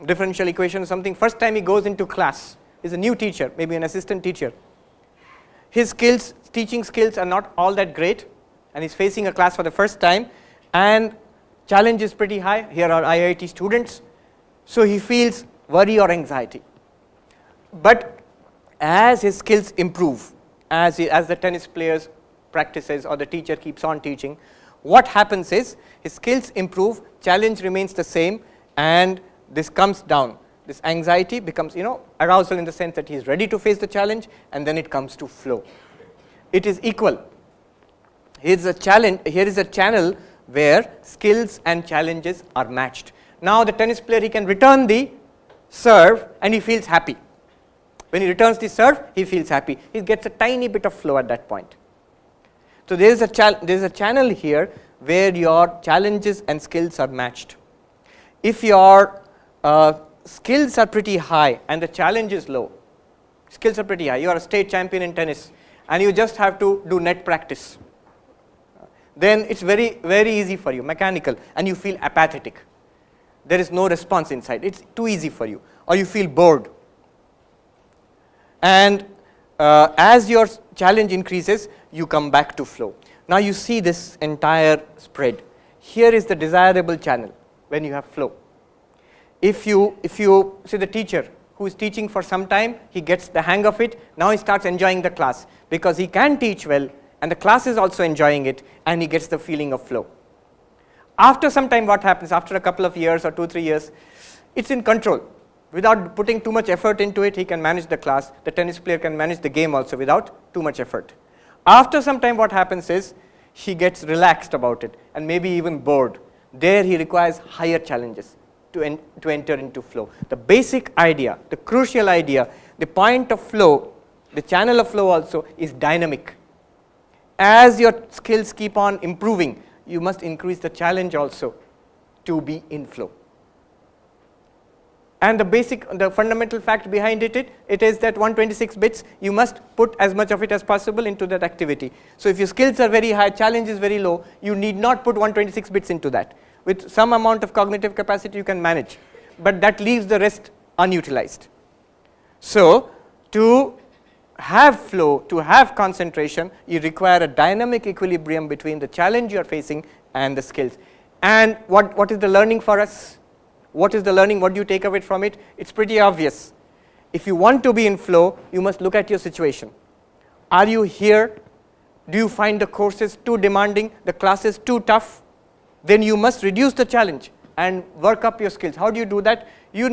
differential equation or something, first time he goes into class, is a new teacher, maybe an assistant teacher. His skills, teaching skills are not all that great, and he's facing a class for the first time, and challenge is pretty high. Here are IIT students, so he feels worry or anxiety. But as his skills improve, as the tennis players practices or the teacher keeps on teaching, what happens is his skills improve, challenge remains the same, and this comes down. This anxiety becomes, arousal in the sense that he is ready to face the challenge, and then it comes to flow. It is equal. Here is a channel where skills and challenges are matched. Now the tennis player, he can return the serve and he feels happy. When he returns the serve, he feels happy. He gets a tiny bit of flow at that point. So there is a channel here where your challenges and skills are matched. If your skills are pretty high and the challenge is low, skills are pretty high, you are a state champion in tennis and you just have to do net practice, then it's very, very easy for you, mechanical, and you feel apathetic. There is no response inside, it's too easy for you, or you feel bored. And as your challenge increases, you come back to flow. Now you see this entire spread. Here is the desirable channel when you have flow. If you see the teacher who is teaching for some time, he gets the hang of it, now he starts enjoying the class because he can teach well and the class is also enjoying it, and he gets the feeling of flow. After some time, what happens? After a couple of years or 2-3 years, it's in control. Without putting too much effort into it, he can manage the class. The tennis player can manage the game also without too much effort. After some time, what happens is he gets relaxed about it and maybe even bored. There he requires higher challenges to enter into flow. The basic idea, the crucial idea, the point of flow, the channel of flow also is dynamic. As your skills keep on improving, you must increase the challenge also to be in flow. And the fundamental fact behind it is that 126 bits, you must put as much of it as possible into that activity. So if your skills are very high, challenge is very low, you need not put 126 bits into that. With some amount of cognitive capacity you can manage, but that leaves the rest unutilized. So to have flow, to have concentration, you require a dynamic equilibrium between the challenge you are facing and the skills. And what is the learning for us? What is the learning? What do you take away from it? It's pretty obvious. If you want to be in flow, you must look at your situation. Are you here? Do you find the courses too demanding, the classes too tough? Then you must reduce the challenge and work up your skills. How do you do that? You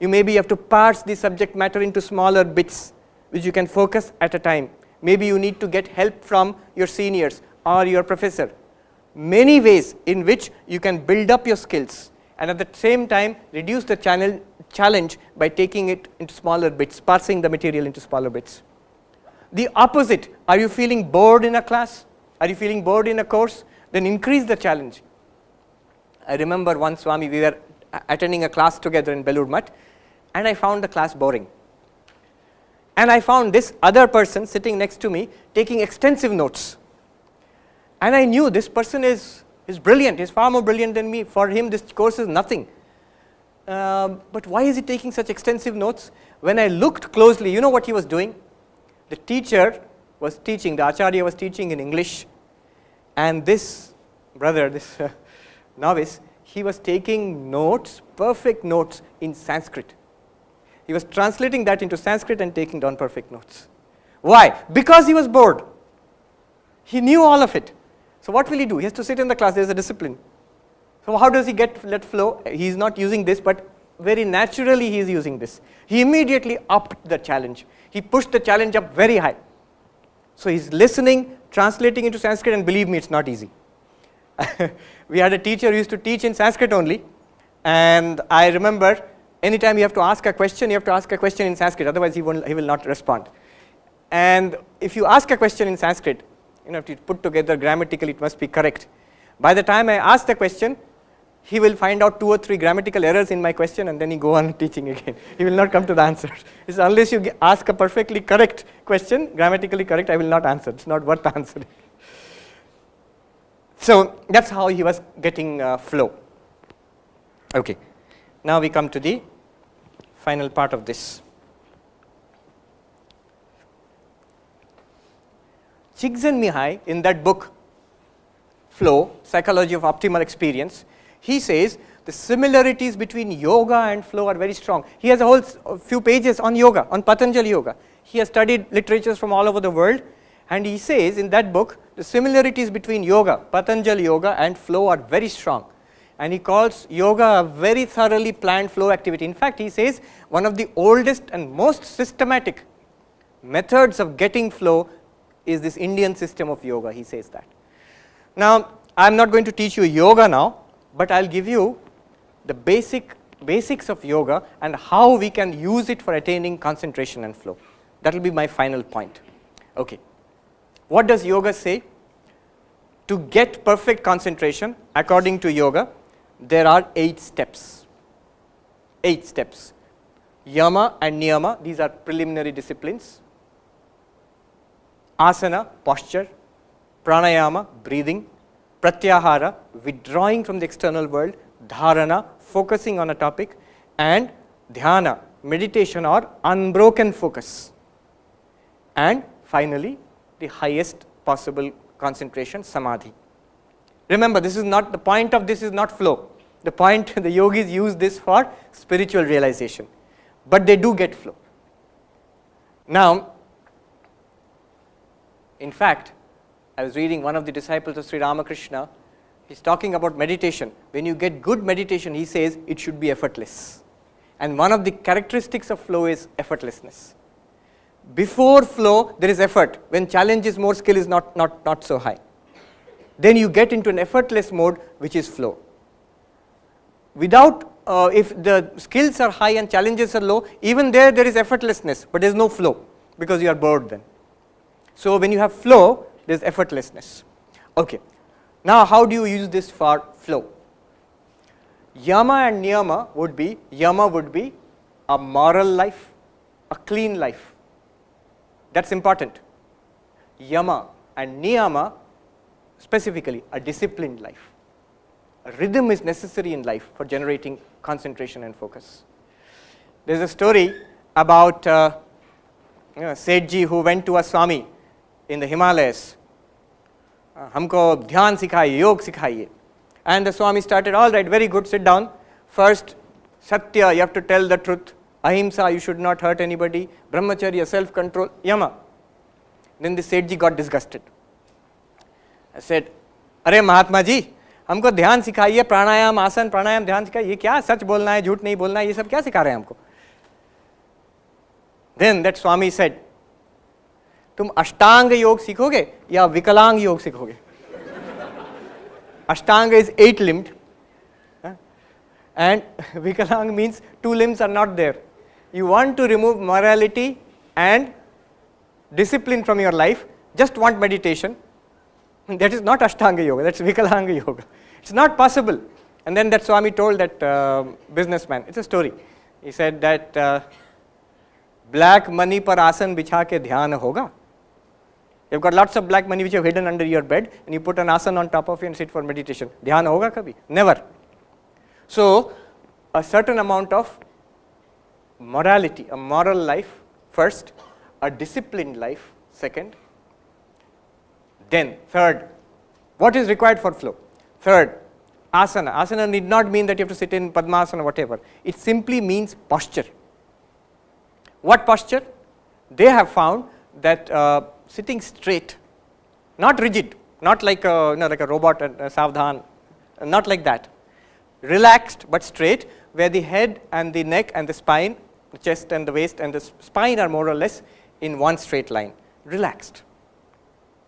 maybe have to parse the subject matter into smaller bits which you can focus at a time. Maybe you need to get help from your seniors or your professor. Many ways in which you can build up your skills and at the same time reduce the challenge by taking it into smaller bits, parsing the material into smaller bits. The opposite, are you feeling bored in a class? Are you feeling bored in a course? Then increase the challenge. I remember once, Swami, we were attending a class together in Belur Math, and I found the class boring. And I found this other person sitting next to me taking extensive notes. And I knew this person is brilliant, he's far more brilliant than me. For him, this course is nothing. But why is he taking such extensive notes? When I looked closely, you know what he was doing? The teacher was teaching, the Acharya was teaching in English. And this brother, this novice, he was taking notes, perfect notes in Sanskrit. He was translating that into Sanskrit and taking down perfect notes. Why? Because he was bored. He knew all of it. So what will he do? He has to sit in the class. There is a discipline. So how does he let flow? He is not using this, but very naturally he is using this. He immediately upped the challenge. He pushed the challenge up very high. So he is listening, translating into Sanskrit, and believe me, it's not easy. We had a teacher who used to teach in Sanskrit only, And I remember anytime you have to ask a question, you have to ask a question in Sanskrit, otherwise he will not respond. And if you ask a question in Sanskrit, if you put together grammatically, it must be correct. By the time I ask the question, he will find out 2 or 3 grammatical errors in my question, and then he go on teaching again. He will not come to the answer. It's unless you ask a perfectly correct question, grammatically correct, I will not answer. It's not worth answering. So that's how he was getting flow. Okay. Now we come to the final part of this. Csikszentmihalyi, in that book, Flow, Psychology of Optimal Experience, he says the similarities between yoga and flow are very strong. He has a whole few pages on yoga, on Patanjali Yoga. He has studied literatures from all over the world, and he says in that book, the similarities between yoga, Patanjali Yoga, and flow are very strong. And he calls yoga a very thoroughly planned flow activity. In fact, he says one of the oldest and most systematic methods of getting flow is this Indian system of yoga. He says that. Now, I am not going to teach you yoga now, but I will give you the basics of yoga and how we can use it for attaining concentration and flow. That will be my final point. Okay. What does yoga say? To get perfect concentration, according to yoga, there are 8 steps. 8 steps. Yama and niyama, these are preliminary disciplines. Asana, posture. Pranayama, breathing. Pratyahara, withdrawing from the external world. Dharana, focusing on a topic. And dhyana, meditation or unbroken focus. And finally, the highest possible concentration, samadhi. Remember, this is not, the point of this is not flow. The point, the yogis use this for spiritual realization. But they do get flow. Now, in fact, I was reading one of the disciples of Sri Ramakrishna. He's talking about meditation. When you get good meditation, he says it should be effortless. And one of the characteristics of flow is effortlessness. Before flow, there is effort. When challenge is more, skill is not so high. Then you get into an effortless mode, which is flow. Without, if the skills are high and challenges are low, even there is effortlessness, but there is no flow because you are bored then. So when you have flow, there is effortlessness. Okay. Now how do you use this for flow? Yama and niyama would be, yama would be a moral life, a clean life. That's important. Yama and niyama, specifically a disciplined life. A rhythm is necessary in life for generating concentration and focus. There is a story about Sethji who went to a Swami in the Himalayas. Humko dhyan sikhaiye, yog sikhaiye. And the Swami started, all right, very good, sit down. First, Satya, you have to tell the truth. Ahimsa, you should not hurt anybody. Brahmacharya, self-control, yama. Then the Sethji got disgusted. I said, Arey Mahatma ji, हमको ध्यान सिखाइए, प्राणायाम, आसन, प्राणायाम, ध्यान सिखाइए, ये क्या सच बोलना है, झूठ नहीं बोलना है, ये सब क्या सिखा रहे हैं हमको? Then that Swami said, तुम अष्टांग योग सीखोगे या विकलांग योग सीखोगे? Ashtanga is 8-limbed, and Vikalang means 2 limbs are not there. You want to remove morality and discipline from your life, just want meditation. That is not Ashtanga Yoga, that's Vikalanga Yoga. It's not possible. And then that Swami told that businessman, it's a story. He said that black money par asan bichha ke dhyan hoga. You've got lots of black money which you have hidden under your bed, and you put an asana on top of it and sit for meditation. Dhyan hoga kabhi? Never. So, a certain amount of morality, a moral life first, a disciplined life second, then third, what is required for flow? Third, asana. Asana need not mean that you have to sit in Padmasana or whatever. It simply means posture. What posture? They have found that sitting straight, not rigid, not like like a robot and savdhan, not like that. Relaxed but straight, where the head and the neck and the spine, the chest and the waist and the spine are more or less in one straight line. Relaxed,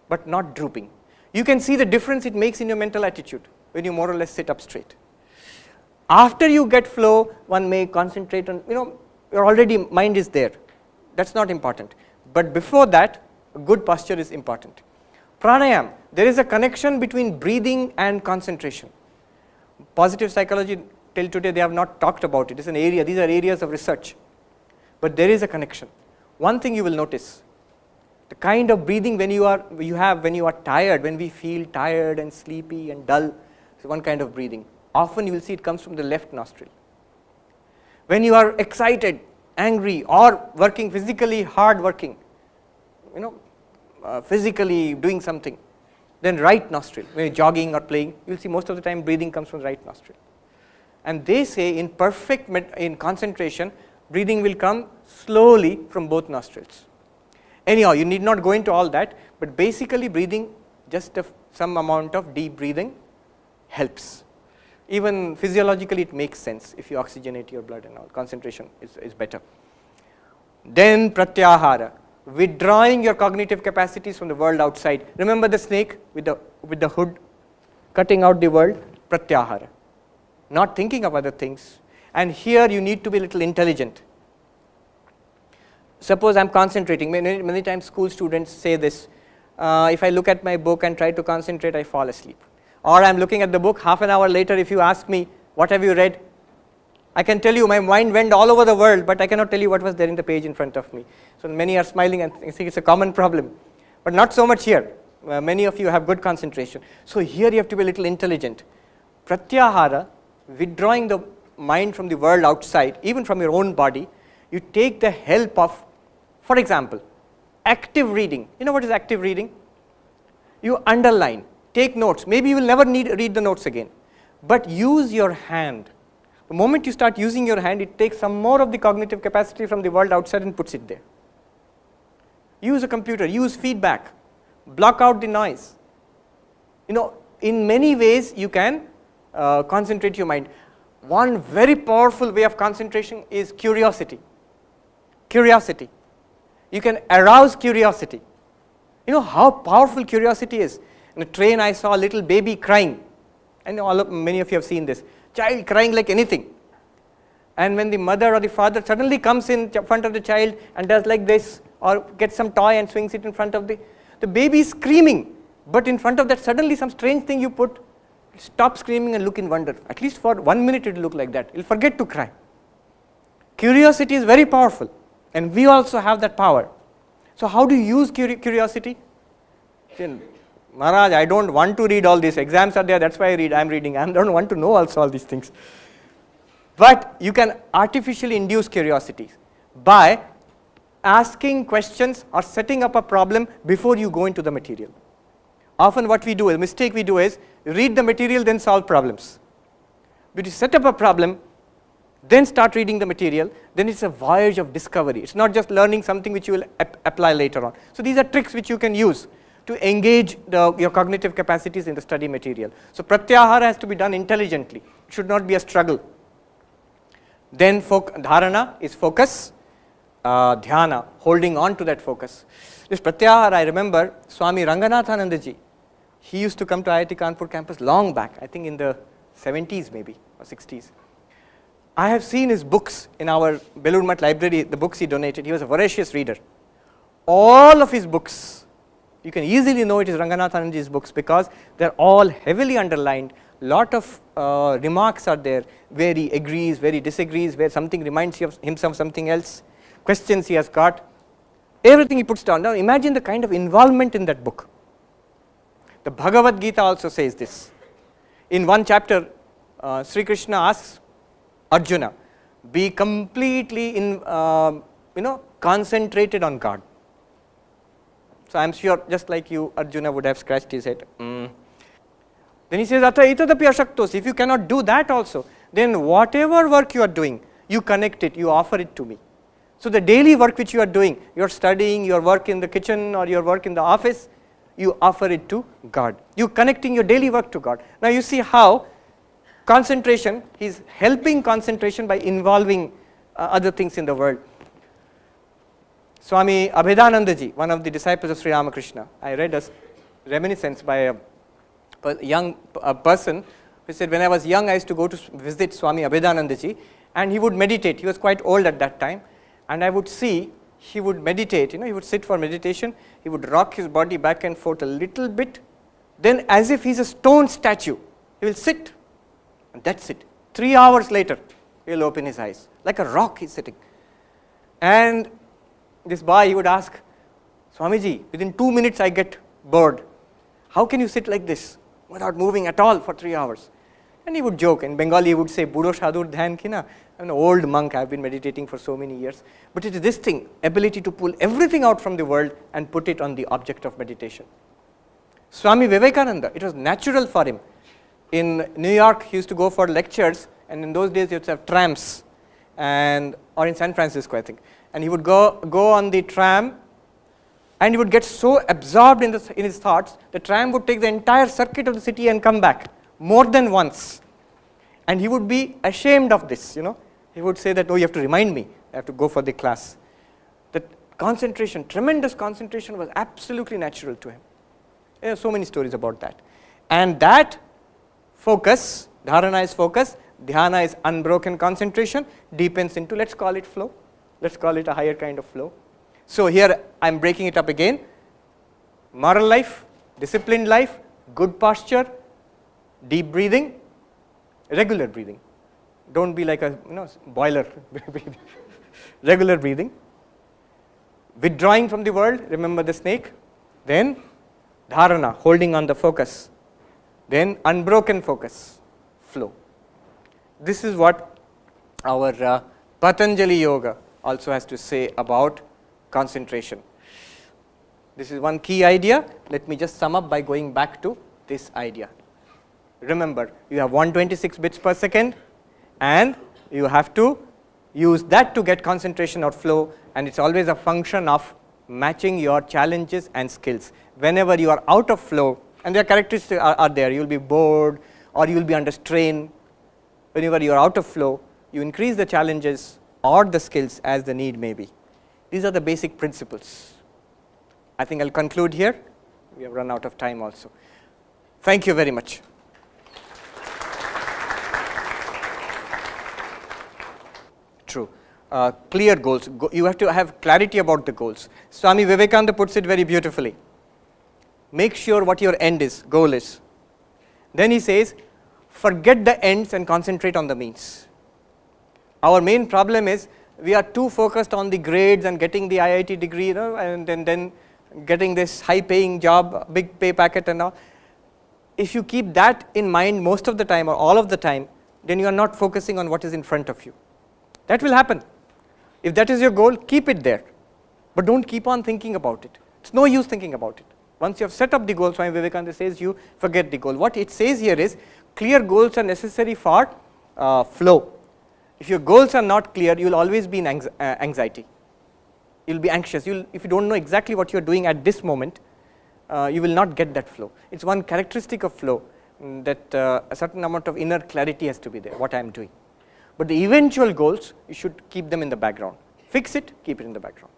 but not drooping. You can see the difference it makes in your mental attitude when you more or less sit up straight. After you get flow, one may concentrate on, your already mind is there. That's not important. But before that, a good posture is important. Pranayam, there is a connection between breathing and concentration. Positive psychology till today they have not talked about it. It's an area, these are areas of research. But there is a connection. One thing you will notice, the kind of breathing when you are tired, when we feel tired and sleepy and dull, so one kind of breathing. Often you will see it comes from the left nostril. When you are excited, angry, or working physically hard working, physically doing something, then right nostril. When you're jogging or playing, you will see most of the time breathing comes from the right nostril. And they say in in concentration, breathing will come slowly from both nostrils. Anyhow, you need not go into all that, but basically breathing, just some amount of deep breathing helps. Even physiologically it makes sense. If you oxygenate your blood and all, concentration is better. Then pratyahara, withdrawing your cognitive capacities from the world outside. Remember the snake with the hood, cutting out the world, pratyahara. Not thinking of other things. And here you need to be a little intelligent. Suppose I am concentrating, many times school students say this, if I look at my book and try to concentrate, I fall asleep. Or I am looking at the book, half an hour later if you ask me, what have you read? I can tell you my mind went all over the world, but I cannot tell you what was there in the page in front of me. So many are smiling and think it's a common problem, but not so much here. Many of you have good concentration. So here you have to be a little intelligent. Pratyahara, withdrawing the mind from the world outside, even from your own body, you take the help of, for example, active reading. You know what is active reading? You underline, take notes. Maybe you will never need read the notes again, but use your hand. The moment you start using your hand, it takes some more of the cognitive capacity from the world outside and puts it there. Use a computer, use feedback, block out the noise. In many ways you can concentrate your mind. One very powerful way of concentration is curiosity. Curiosity. You can arouse curiosity. You know how powerful curiosity is. In a train I saw a little baby crying. I know many of you have seen this. Child crying like anything. And when the mother or the father suddenly comes in front of the child and does like this, or gets some toy and swings it in front of the baby is screaming. But in front of that suddenly some strange thing you put, stop screaming and look in wonder. At least for 1 minute it will look like that. It will forget to cry. Curiosity is very powerful, and we also have that power. So how do you use curiosity? Maharaj, I don't want to read all this. Exams are there, that's why I am reading. I don't want to know also all these things. But you can artificially induce curiosity by asking questions or setting up a problem before you go into the material. Often what we do, a mistake we do is read the material then solve problems. But you set up a problem, then start reading the material, then it's a voyage of discovery. It's not just learning something which you will apply later on. So these are tricks which you can use to engage your cognitive capacities in the study material. So pratyahara has to be done intelligently. It should not be a struggle. Then dharana is focus, dhyana, holding on to that focus. This pratyahara, I remember Swami Ranganathananda ji, he used to come to IIT Kanpur campus long back, I think in the 70s maybe, or 60s. I have seen his books in our Belur Math library, the books he donated. He was a voracious reader. All of his books, you can easily know it is Ranganathanandaji's books because they are all heavily underlined. Lot of remarks are there where he agrees, where he disagrees, where something reminds him of something else, questions he has got, everything he puts down. Now imagine the kind of involvement in that book. The Bhagavad Gita also says this. In one chapter, Sri Krishna asks Arjuna, be completely concentrated on God. So I am sure, just like you, Arjuna would have scratched his head. Then he says, Ata itadapi ashaktos. If you cannot do that also, then whatever work you are doing, you connect it, you offer it to me. So the daily work which you are doing, your studying, your work in the kitchen or your work in the office, you offer it to God. You connecting your daily work to God. Now you see how concentration, he is helping concentration by involving other things in the world. Swami Abhedanandaji, one of the disciples of Sri Ramakrishna, I read a reminiscence by a young person He said, when I was young, I used to go to visit Swami Abhedanandaji, and he would meditate. He was quite old at that time, and I would see he would meditate. He would sit for meditation. He would rock his body back and forth a little bit. Then, as if he's a stone statue, he will sit, and that's it. 3 hours later, he will open his eyes. Like a rock, he's sitting. And this boy, he would ask, Swamiji, within 2 minutes I get bored. How can you sit like this without moving at all for 3 hours? And he would joke. In Bengali, he would say, Budo Shadur Dhyan Kina. I'm an old monk, I've been meditating for so many years. But it is this thing, ability to pull everything out from the world and put it on the object of meditation. Swami Vivekananda, it was natural for him. In New York, he used to go for lectures, and in those days, he used to have trams, or in San Francisco, I think. And he would go on the tram, and he would get so absorbed in his thoughts, the tram would take the entire circuit of the city and come back more than once. And he would be ashamed of this, He would say that, oh, you have to remind me, I have to go for the class. That concentration, tremendous concentration was absolutely natural to him. There are so many stories about that. And that focus, dharana is focus, dhyana is unbroken concentration, deepens into, let's call it flow. Let's call it a higher kind of flow. So here I am breaking it up again. Moral life, disciplined life, good posture, deep breathing, regular breathing. Don't be like a boiler. Regular breathing. Withdrawing from the world, remember the snake. Then dharana, holding on the focus. Then unbroken focus, flow. This is what our Patanjali Yoga also has to say about concentration. This is one key idea. Let me just sum up by going back to this idea. Remember, you have 126 bits per second, and you have to use that to get concentration or flow, and it's always a function of matching your challenges and skills. Whenever you are out of flow, and their characteristics are there, you will be bored or you will be under strain. Whenever you are out of flow, you increase the challenges or the skills as the need may be. These are the basic principles. I think I'll conclude here. We have run out of time also. Thank you very much. True. Clear goals. You have to have clarity about the goals. Swami Vivekananda puts it very beautifully. Make sure what your end is, goal is. Then he says, forget the ends and concentrate on the means. Our main problem is we are too focused on the grades and getting the IIT degree, and then getting this high-paying job, big pay packet and all. If you keep that in mind most of the time or all of the time, then you are not focusing on what is in front of you. That will happen. If that is your goal, keep it there. But don't keep on thinking about it. It's no use thinking about it. Once you have set up the goal, Swami Vivekananda says you forget the goal. What it says here is clear goals are necessary for flow. If your goals are not clear, you will always be in anxiety. You will be anxious. If you don't know exactly what you are doing at this moment, you will not get that flow. It's one characteristic of flow that a certain amount of inner clarity has to be there, what I am doing. But the eventual goals, you should keep them in the background. Fix it, keep it in the background.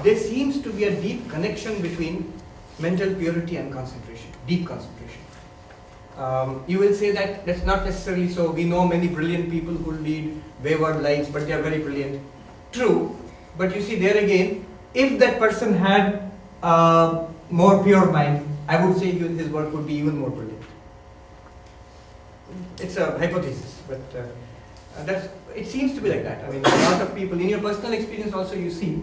There seems to be a deep connection between mental purity and concentration, deep concentration. You will say that that's not necessarily so. We know many brilliant people who lead wayward lives, but they are very brilliant. True, but you see there again, if that person had a more pure mind, I would say his work would be even more brilliant. It's a hypothesis, but it seems to be like that. I mean, a lot of people, in your personal experience also you see,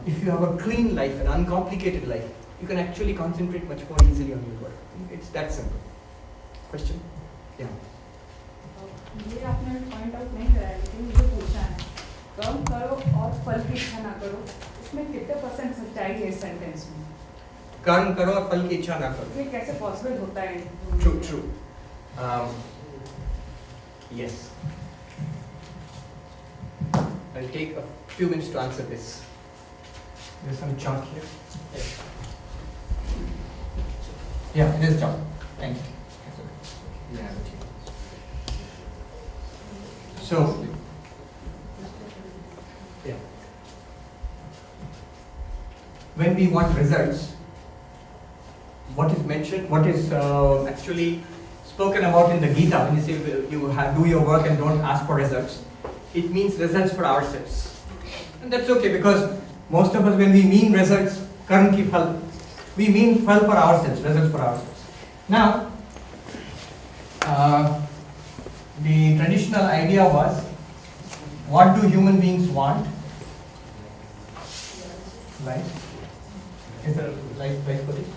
if you have a clean life, an uncomplicated life, you can actually concentrate much more easily on your work. It's that simple. Question? Yeah. ये आपने point out नहीं कराया लेकिन मुझे पूछना है कर्म करो और फल की इच्छा ना करो इसमें कितने % सच्चाई है इस सेंटेंस में कर्म करो और फल की इच्छा ना करो ये कैसे पॉसिबल होता है true yes I'll take a few minutes to answer this. There's some chart here. Yeah, it is chart. Thank you. Yeah, so, yeah. When we want results, what is mentioned, what is actually spoken about in the Gita, when you say do your work and don't ask for results, it means results for ourselves. And that's okay, because most of us, when we mean results, karm ki phal, we mean phal for ourselves, results for ourselves. Now, the traditional idea was, what do human beings want? Life. Is there a life for this?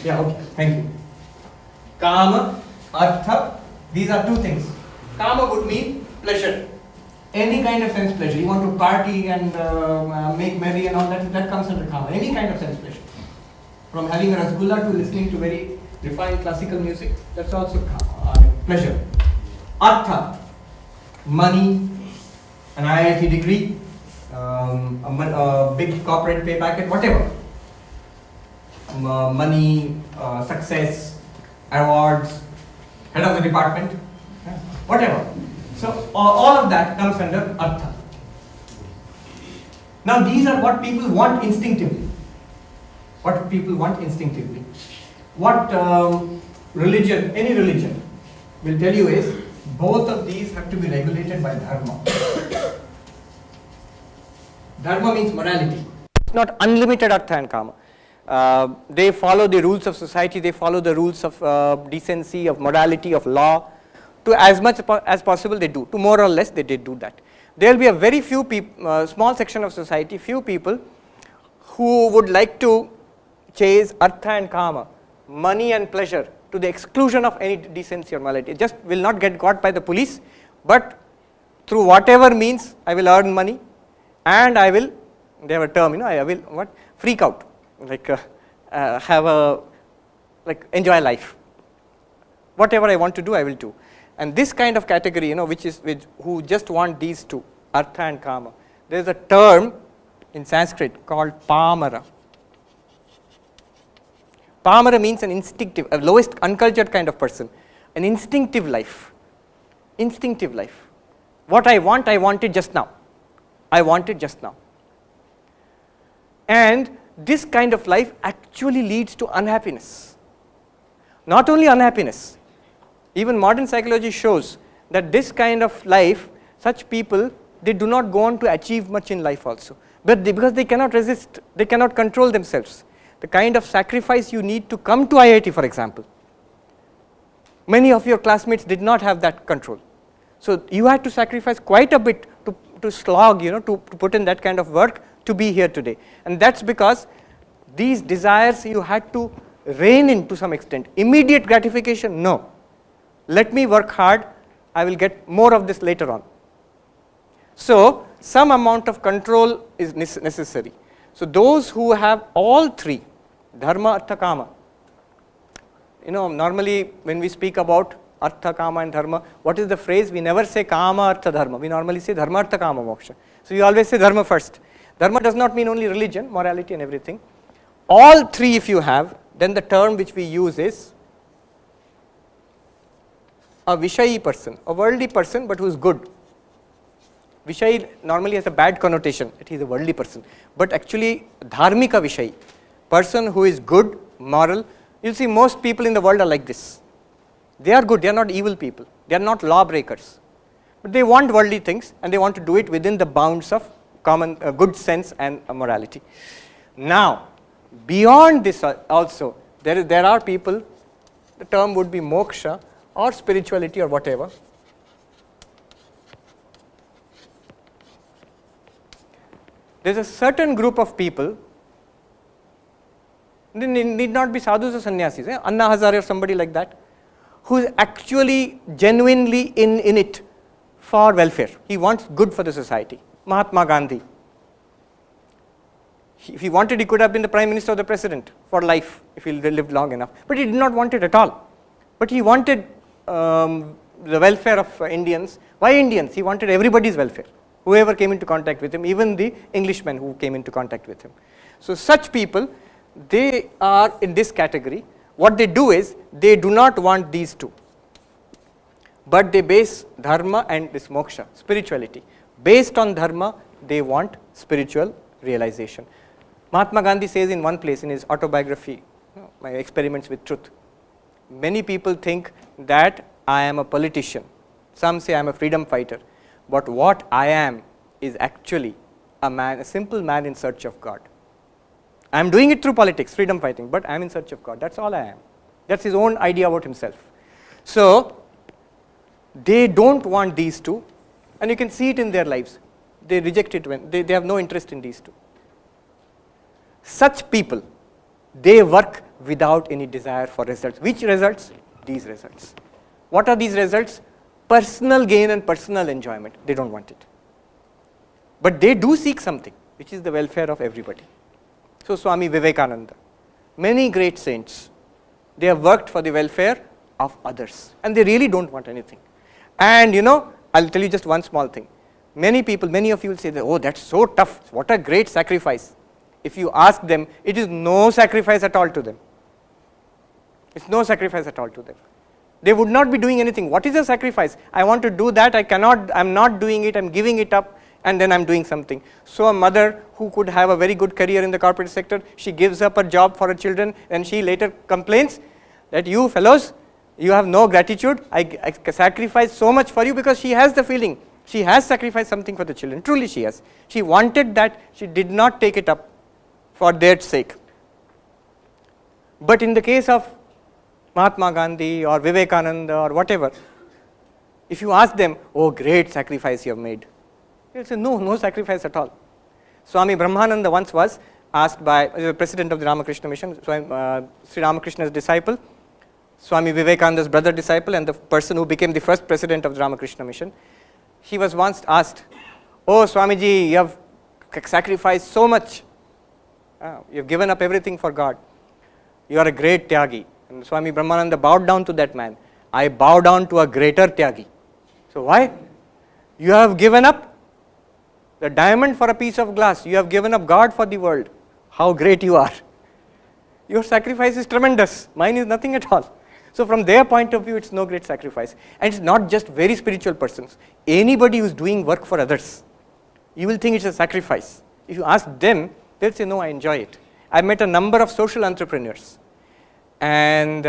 Yeah, okay, thank you. Kama, artha, these are two things. Kama would mean pleasure. Any kind of sense pleasure. You want to party and make merry and all that, that comes under kama. Any kind of sense pleasure. From having a rasgulla to listening to very refined classical music, that's also pleasure. Artha, money, an IIT degree, a big corporate pay packet, whatever. Money, success, awards, head of the department, whatever. So all of that comes under artha. Now these are what people want instinctively. What people want instinctively. What religion, any religion, will tell you is, both of these have to be regulated by dharma. Dharma means morality. It's not unlimited artha and kama. They follow the rules of society, they follow the rules of decency, of morality, of law. To as much as possible they do, to more or less they did do that. There will be a very few people, small section of society, few people who would like to chase artha and kama, money and pleasure, to the exclusion of any decency or morality. It just will not get caught by the police, but through whatever means I will earn money, and I will, they have a term, I will freak out, like enjoy life. Whatever I want to do, I will do. And this kind of category, who just want these two, artha and kama, there is a term in Sanskrit called pamara. Pamara means an instinctive, a lowest uncultured kind of person, an instinctive life. Instinctive life. What I want it just now. I want it just now. And this kind of life actually leads to unhappiness. Not only unhappiness, even modern psychology shows that this kind of life, such people, they do not go on to achieve much in life also. But because they cannot resist, they cannot control themselves. The kind of sacrifice you need to come to IIT, for example. Many of your classmates did not have that control. So you had to sacrifice quite a bit to slog, to put in that kind of work to be here today. And that's because these desires you had to rein in to some extent. Immediate gratification, no. Let me work hard, I will get more of this later on. So some amount of control is necessary. So those who have all three, dharma, artha, kama, normally when we speak about artha, kama and dharma, what is the phrase? We never say kama, artha, dharma. We normally say dharma, artha, kama, moksha. So you always say dharma first. Dharma does not mean only religion, morality and everything. All three if you have, then the term which we use is a Vishayi person, a worldly person but who is good. Vishayi normally has a bad connotation, that he is a worldly person, but actually dharmika Vishayi, person who is good, moral. You'll see most people in the world are like this. They are good, they are not evil people, they are not lawbreakers, but they want worldly things and they want to do it within the bounds of common good sense and morality. Now, beyond this also, there are people, the term would be moksha or spirituality or whatever. There is a certain group of people, they need not be sadhus or sannyasis, Anna Hazare or somebody like that, who is actually genuinely in it for welfare. He wants good for the society. Mahatma Gandhi. If he wanted, he could have been the Prime Minister or the President for life if he lived long enough. But he did not want it at all. But he wanted the welfare of Indians. Why Indians? He wanted everybody's welfare. Whoever came into contact with him, even the Englishmen who came into contact with him. So such people, they are in this category. What they do is, they do not want these two, but they base dharma and this moksha, spirituality. Based on dharma, they want spiritual realization. Mahatma Gandhi says in one place in his autobiography, My Experiments with Truth, many people think that I am a politician. Some say I am a freedom fighter. But what I am is actually a man, a simple man in search of God. I am doing it through politics, freedom fighting, but I am in search of God. That's all I am. That's his own idea about himself. So, they don't want these two, and you can see it in their lives. They reject it when they have no interest in these two. Such people, they work without any desire for results. Which results? These results. What are these results? Personal gain and personal enjoyment. They don't want it. But they do seek something, which is the welfare of everybody. So Swami Vivekananda, many great saints, they have worked for the welfare of others, and they really don't want anything. And I'll tell you just one small thing. Many people, many of you will say that, oh, that's so tough, what a great sacrifice. If you ask them, it is no sacrifice at all to them. It's no sacrifice at all to them. They would not be doing anything. What is a sacrifice? I want to do that, I'm not doing it, I'm giving it up, and then I'm doing something. So a mother who could have a very good career in the corporate sector, she gives up her job for her children, and she later complains that you fellows, you have no gratitude, I sacrificed so much for you, because she has the feeling, she has sacrificed something for the children, truly she has. She wanted that, she did not take it up for their sake. But in the case of Mahatma Gandhi or Vivekananda or whatever, if you ask them, oh, great sacrifice you have made, they'll say, no sacrifice at all. Swami Brahmananda once was asked by the president of the Ramakrishna Mission, Sri Ramakrishna's disciple, Swami Vivekananda's brother disciple, and the person who became the first president of the Ramakrishna Mission. He was once asked, oh Swamiji, you have sacrificed so much, you have given up everything for God, you are a great Tyagi. And Swami Brahmananda bowed down to that man, I bow down to a greater Tyagi. So why? You have given up the diamond for a piece of glass, you have given up God for the world. How great you are. Your sacrifice is tremendous, mine is nothing at all. So from their point of view, it's no great sacrifice. And it's not just very spiritual persons. Anybody who's doing work for others, you will think it's a sacrifice. If you ask them, they'll say, no, I enjoy it. I met a number of social entrepreneurs. And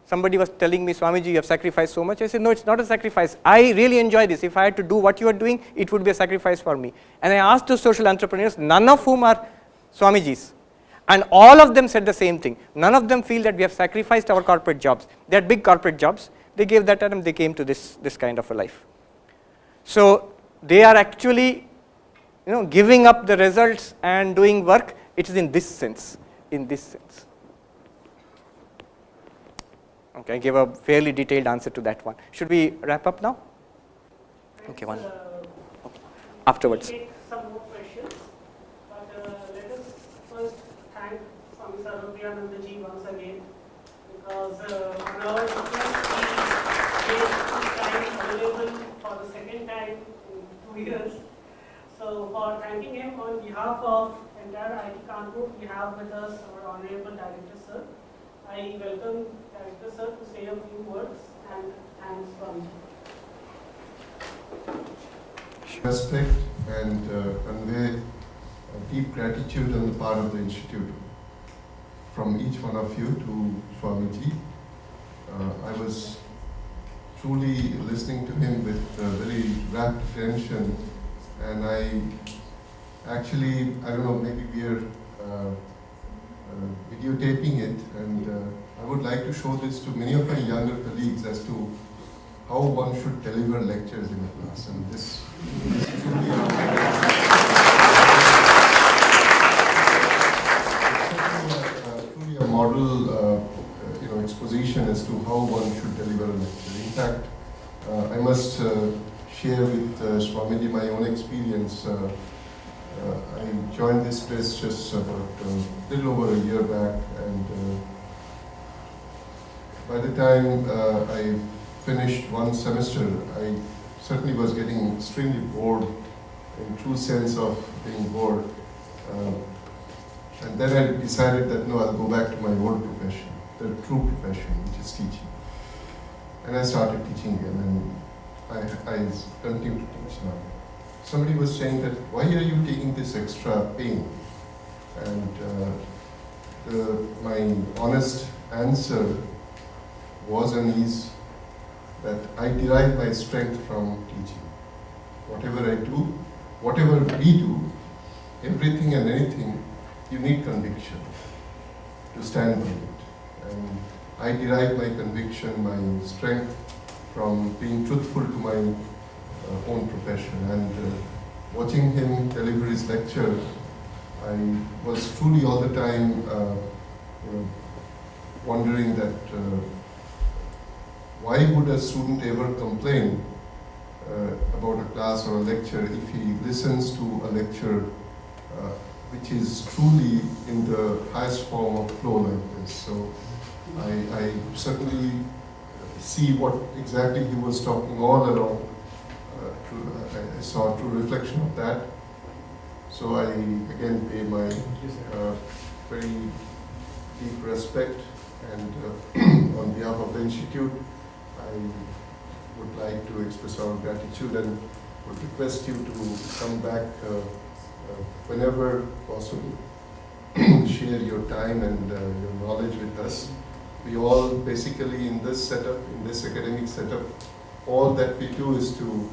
somebody was telling me, Swamiji, you have sacrificed so much. I said, no, it's not a sacrifice. I really enjoy this. If I had to do what you are doing, it would be a sacrifice for me. And I asked those social entrepreneurs, none of whom are Swamijis. And all of them said the same thing. None of them feel that we have sacrificed our corporate jobs. They had big corporate jobs. They gave that and they came to this kind of a life. So they are actually giving up the results and doing work. It is in this sense. Okay, I gave a fairly detailed answer to that one. Should we wrap up now? Okay, one. Okay. Afterwards. Take some more questions, but let us first thank Swami Sarvapriyananda ji once again, because on our request he made his time available for the second time in 2 years. So for thanking him on behalf of entire IIT Kanpur, we have with us our Honorable Director Sir. I welcome Director Sir to say a few words and thanks Swami. Respect and convey deep gratitude on the part of the Institute from each one of you to Swamiji. I was truly listening to him with very rapt attention, and I don't know, maybe we are videotaping it, and I would like to show this to many of my younger colleagues as to how one should deliver lectures in a class, and this truly a model exposition as to how one should deliver a lecture. In fact, I must share with Swamiji my own experience. I joined this press just about a little over a year back, and by the time I finished one semester, I certainly was getting extremely bored, in true sense of being bored. And then I decided that no, I'll go back to my old profession, the true profession, which is teaching. And I started teaching again, and I continue to teach now. Somebody was saying that, why are you taking this extra pain? And my honest answer was and is that I derive my strength from teaching. Whatever I do, whatever we do, everything and anything, you need conviction to stand by it. And I derive my conviction, my strength from being truthful to my own profession. And watching him deliver his lecture, I was truly all the time wondering that why would a student ever complain about a class or a lecture if he listens to a lecture which is truly in the highest form of flow like this. So I certainly see what exactly he was talking all along. I saw a true reflection of that. So I again pay my very deep respect, and on behalf of the Institute, I would like to express our gratitude and would request you to come back whenever possible, share your time and your knowledge with us. We all basically in this setup, in this academic setup, all that we do is to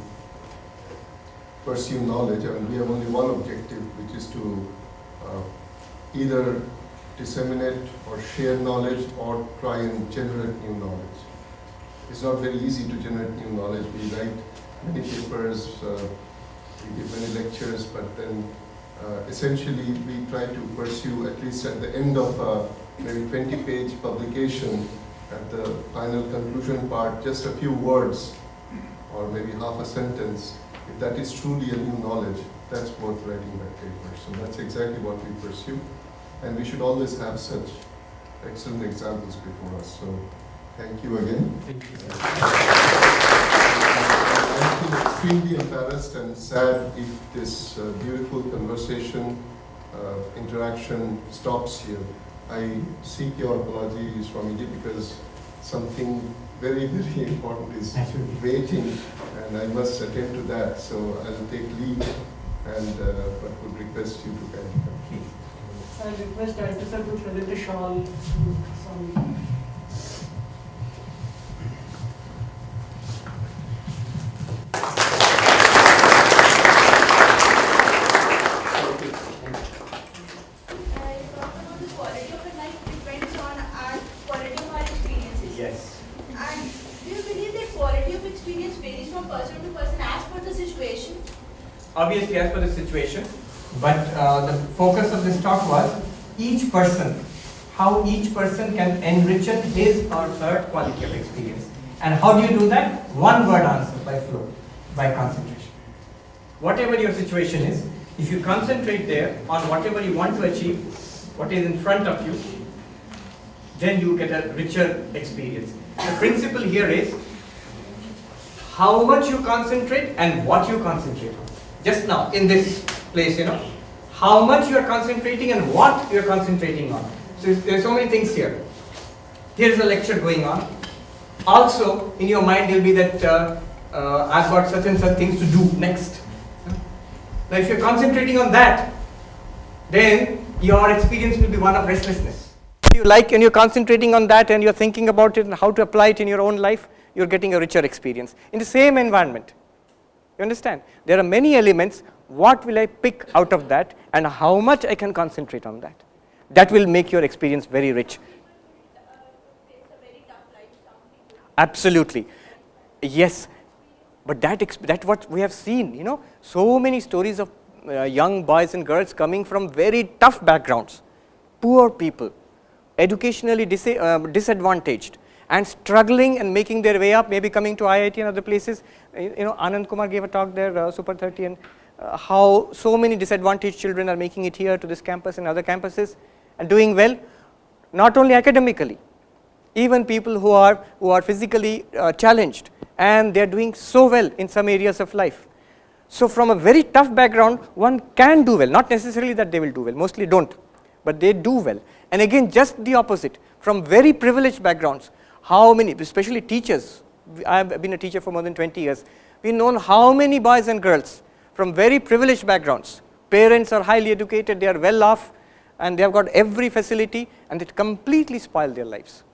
pursue knowledge, and we have only one objective, which is to either disseminate or share knowledge or try and generate new knowledge. It's not very easy to generate new knowledge. We write many papers, we give many lectures, but then essentially we try to pursue, at least at the end of a maybe 20-page publication, at the final conclusion part, just a few words or maybe half a sentence. If that is truly a new knowledge, that's worth writing that paper. So that's exactly what we pursue. And we should always have such excellent examples before us. So thank you again. Thank you. I feel extremely embarrassed and sad if this beautiful conversation, interaction stops here. I seek your apology, Swamiji, because something very, very important is waiting, and I must attend to that. So I'll take leave, and but would request you to kindly come. I request Director Sir to present a shawl to Swami. Obviously as per the situation, but the focus of this talk was each person, how each person can enrich his or her quality of experience. And how do you do that? One word answer, by flow, by concentration. Whatever your situation is, if you concentrate there on whatever you want to achieve, what is in front of you, then you get a richer experience. The principle here is how much you concentrate and what you concentrate on. Just now, in this place, how much you are concentrating and what you are concentrating on. So there are so many things here. Here is a lecture going on. Also, in your mind will be that I've got such and such things to do next. Now, if you are concentrating on that, then your experience will be one of restlessness. If you like and you're concentrating on that and you're thinking about it and how to apply it in your own life, you're getting a richer experience in the same environment. You understand? There are many elements. What will I pick out of that and how much I can concentrate on that? That will make your experience very rich. Absolutely. Yes. But that's what we have seen, so many stories of young boys and girls coming from very tough backgrounds, poor people, educationally disadvantaged, and struggling and making their way up, maybe coming to IIT and other places. Anand Kumar gave a talk there, Super 30, and how so many disadvantaged children are making it here to this campus and other campuses and doing well, not only academically, even people who are physically challenged, and they are doing so well in some areas of life. So from a very tough background, one can do well, not necessarily that they will do well, mostly don't, but they do well. And again, just the opposite, from very privileged backgrounds, how many, especially teachers, I have been a teacher for more than 20 years, we've known how many boys and girls from very privileged backgrounds, parents are highly educated, they are well off, and they have got every facility, and it completely spoil their lives.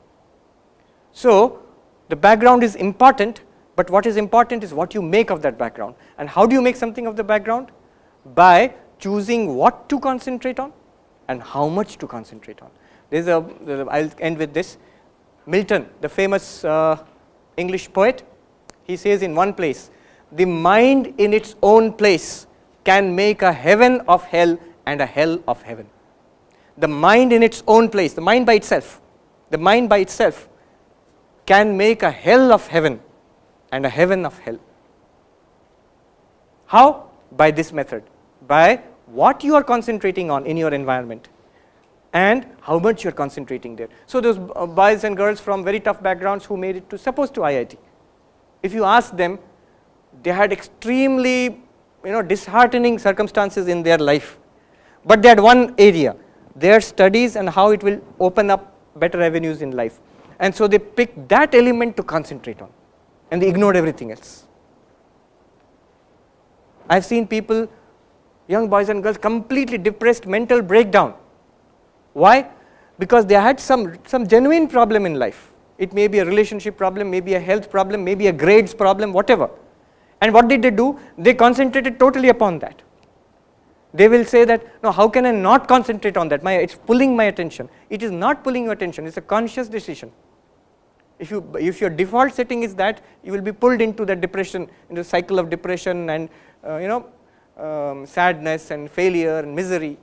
So the background is important, but what is important is what you make of that background. And how do you make something of the background? By choosing what to concentrate on and how much to concentrate on. I'll end with this. Milton, the famous English poet, he says in one place, the mind in its own place can make a heaven of hell and a hell of heaven. The mind in its own place, the mind by itself can make a hell of heaven and a heaven of hell. How? By this method, by what you are concentrating on in your environment and how much you are concentrating there. So those boys and girls from very tough backgrounds who made it to, suppose to IIT, if you ask them, they had extremely disheartening circumstances in their life, but they had one area, their studies and how it will open up better avenues in life, and so they picked that element to concentrate on and they ignored everything else. I have seen people, young boys and girls, completely depressed, mental breakdown. Why? Because they had some genuine problem in life. It may be a relationship problem, maybe a health problem, maybe a grades problem, whatever. And what did they do? They concentrated totally upon that. They will say that, no, how can I not concentrate on that? It's pulling my attention. It is not pulling your attention, it's a conscious decision. If your default setting is that, you will be pulled into the depression, into the cycle of depression and sadness and failure and misery.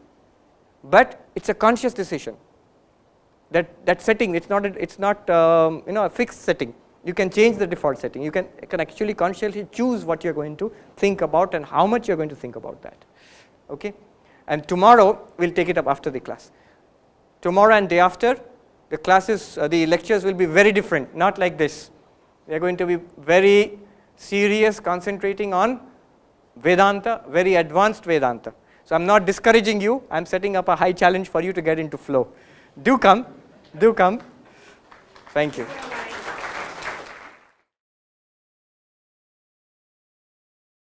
But it's a conscious decision. That setting, it's not a fixed setting. You can change the default setting. You can actually consciously choose what you're going to think about and how much you're going to think about that. Okay? And tomorrow we'll take it up after the class. Tomorrow and day after, the classes, the lectures will be very different, not like this. We are going to be very serious, concentrating on Vedanta, very advanced Vedanta. So I'm not discouraging you, I'm setting up a high challenge for you to get into flow. Do come, do come. Thank you.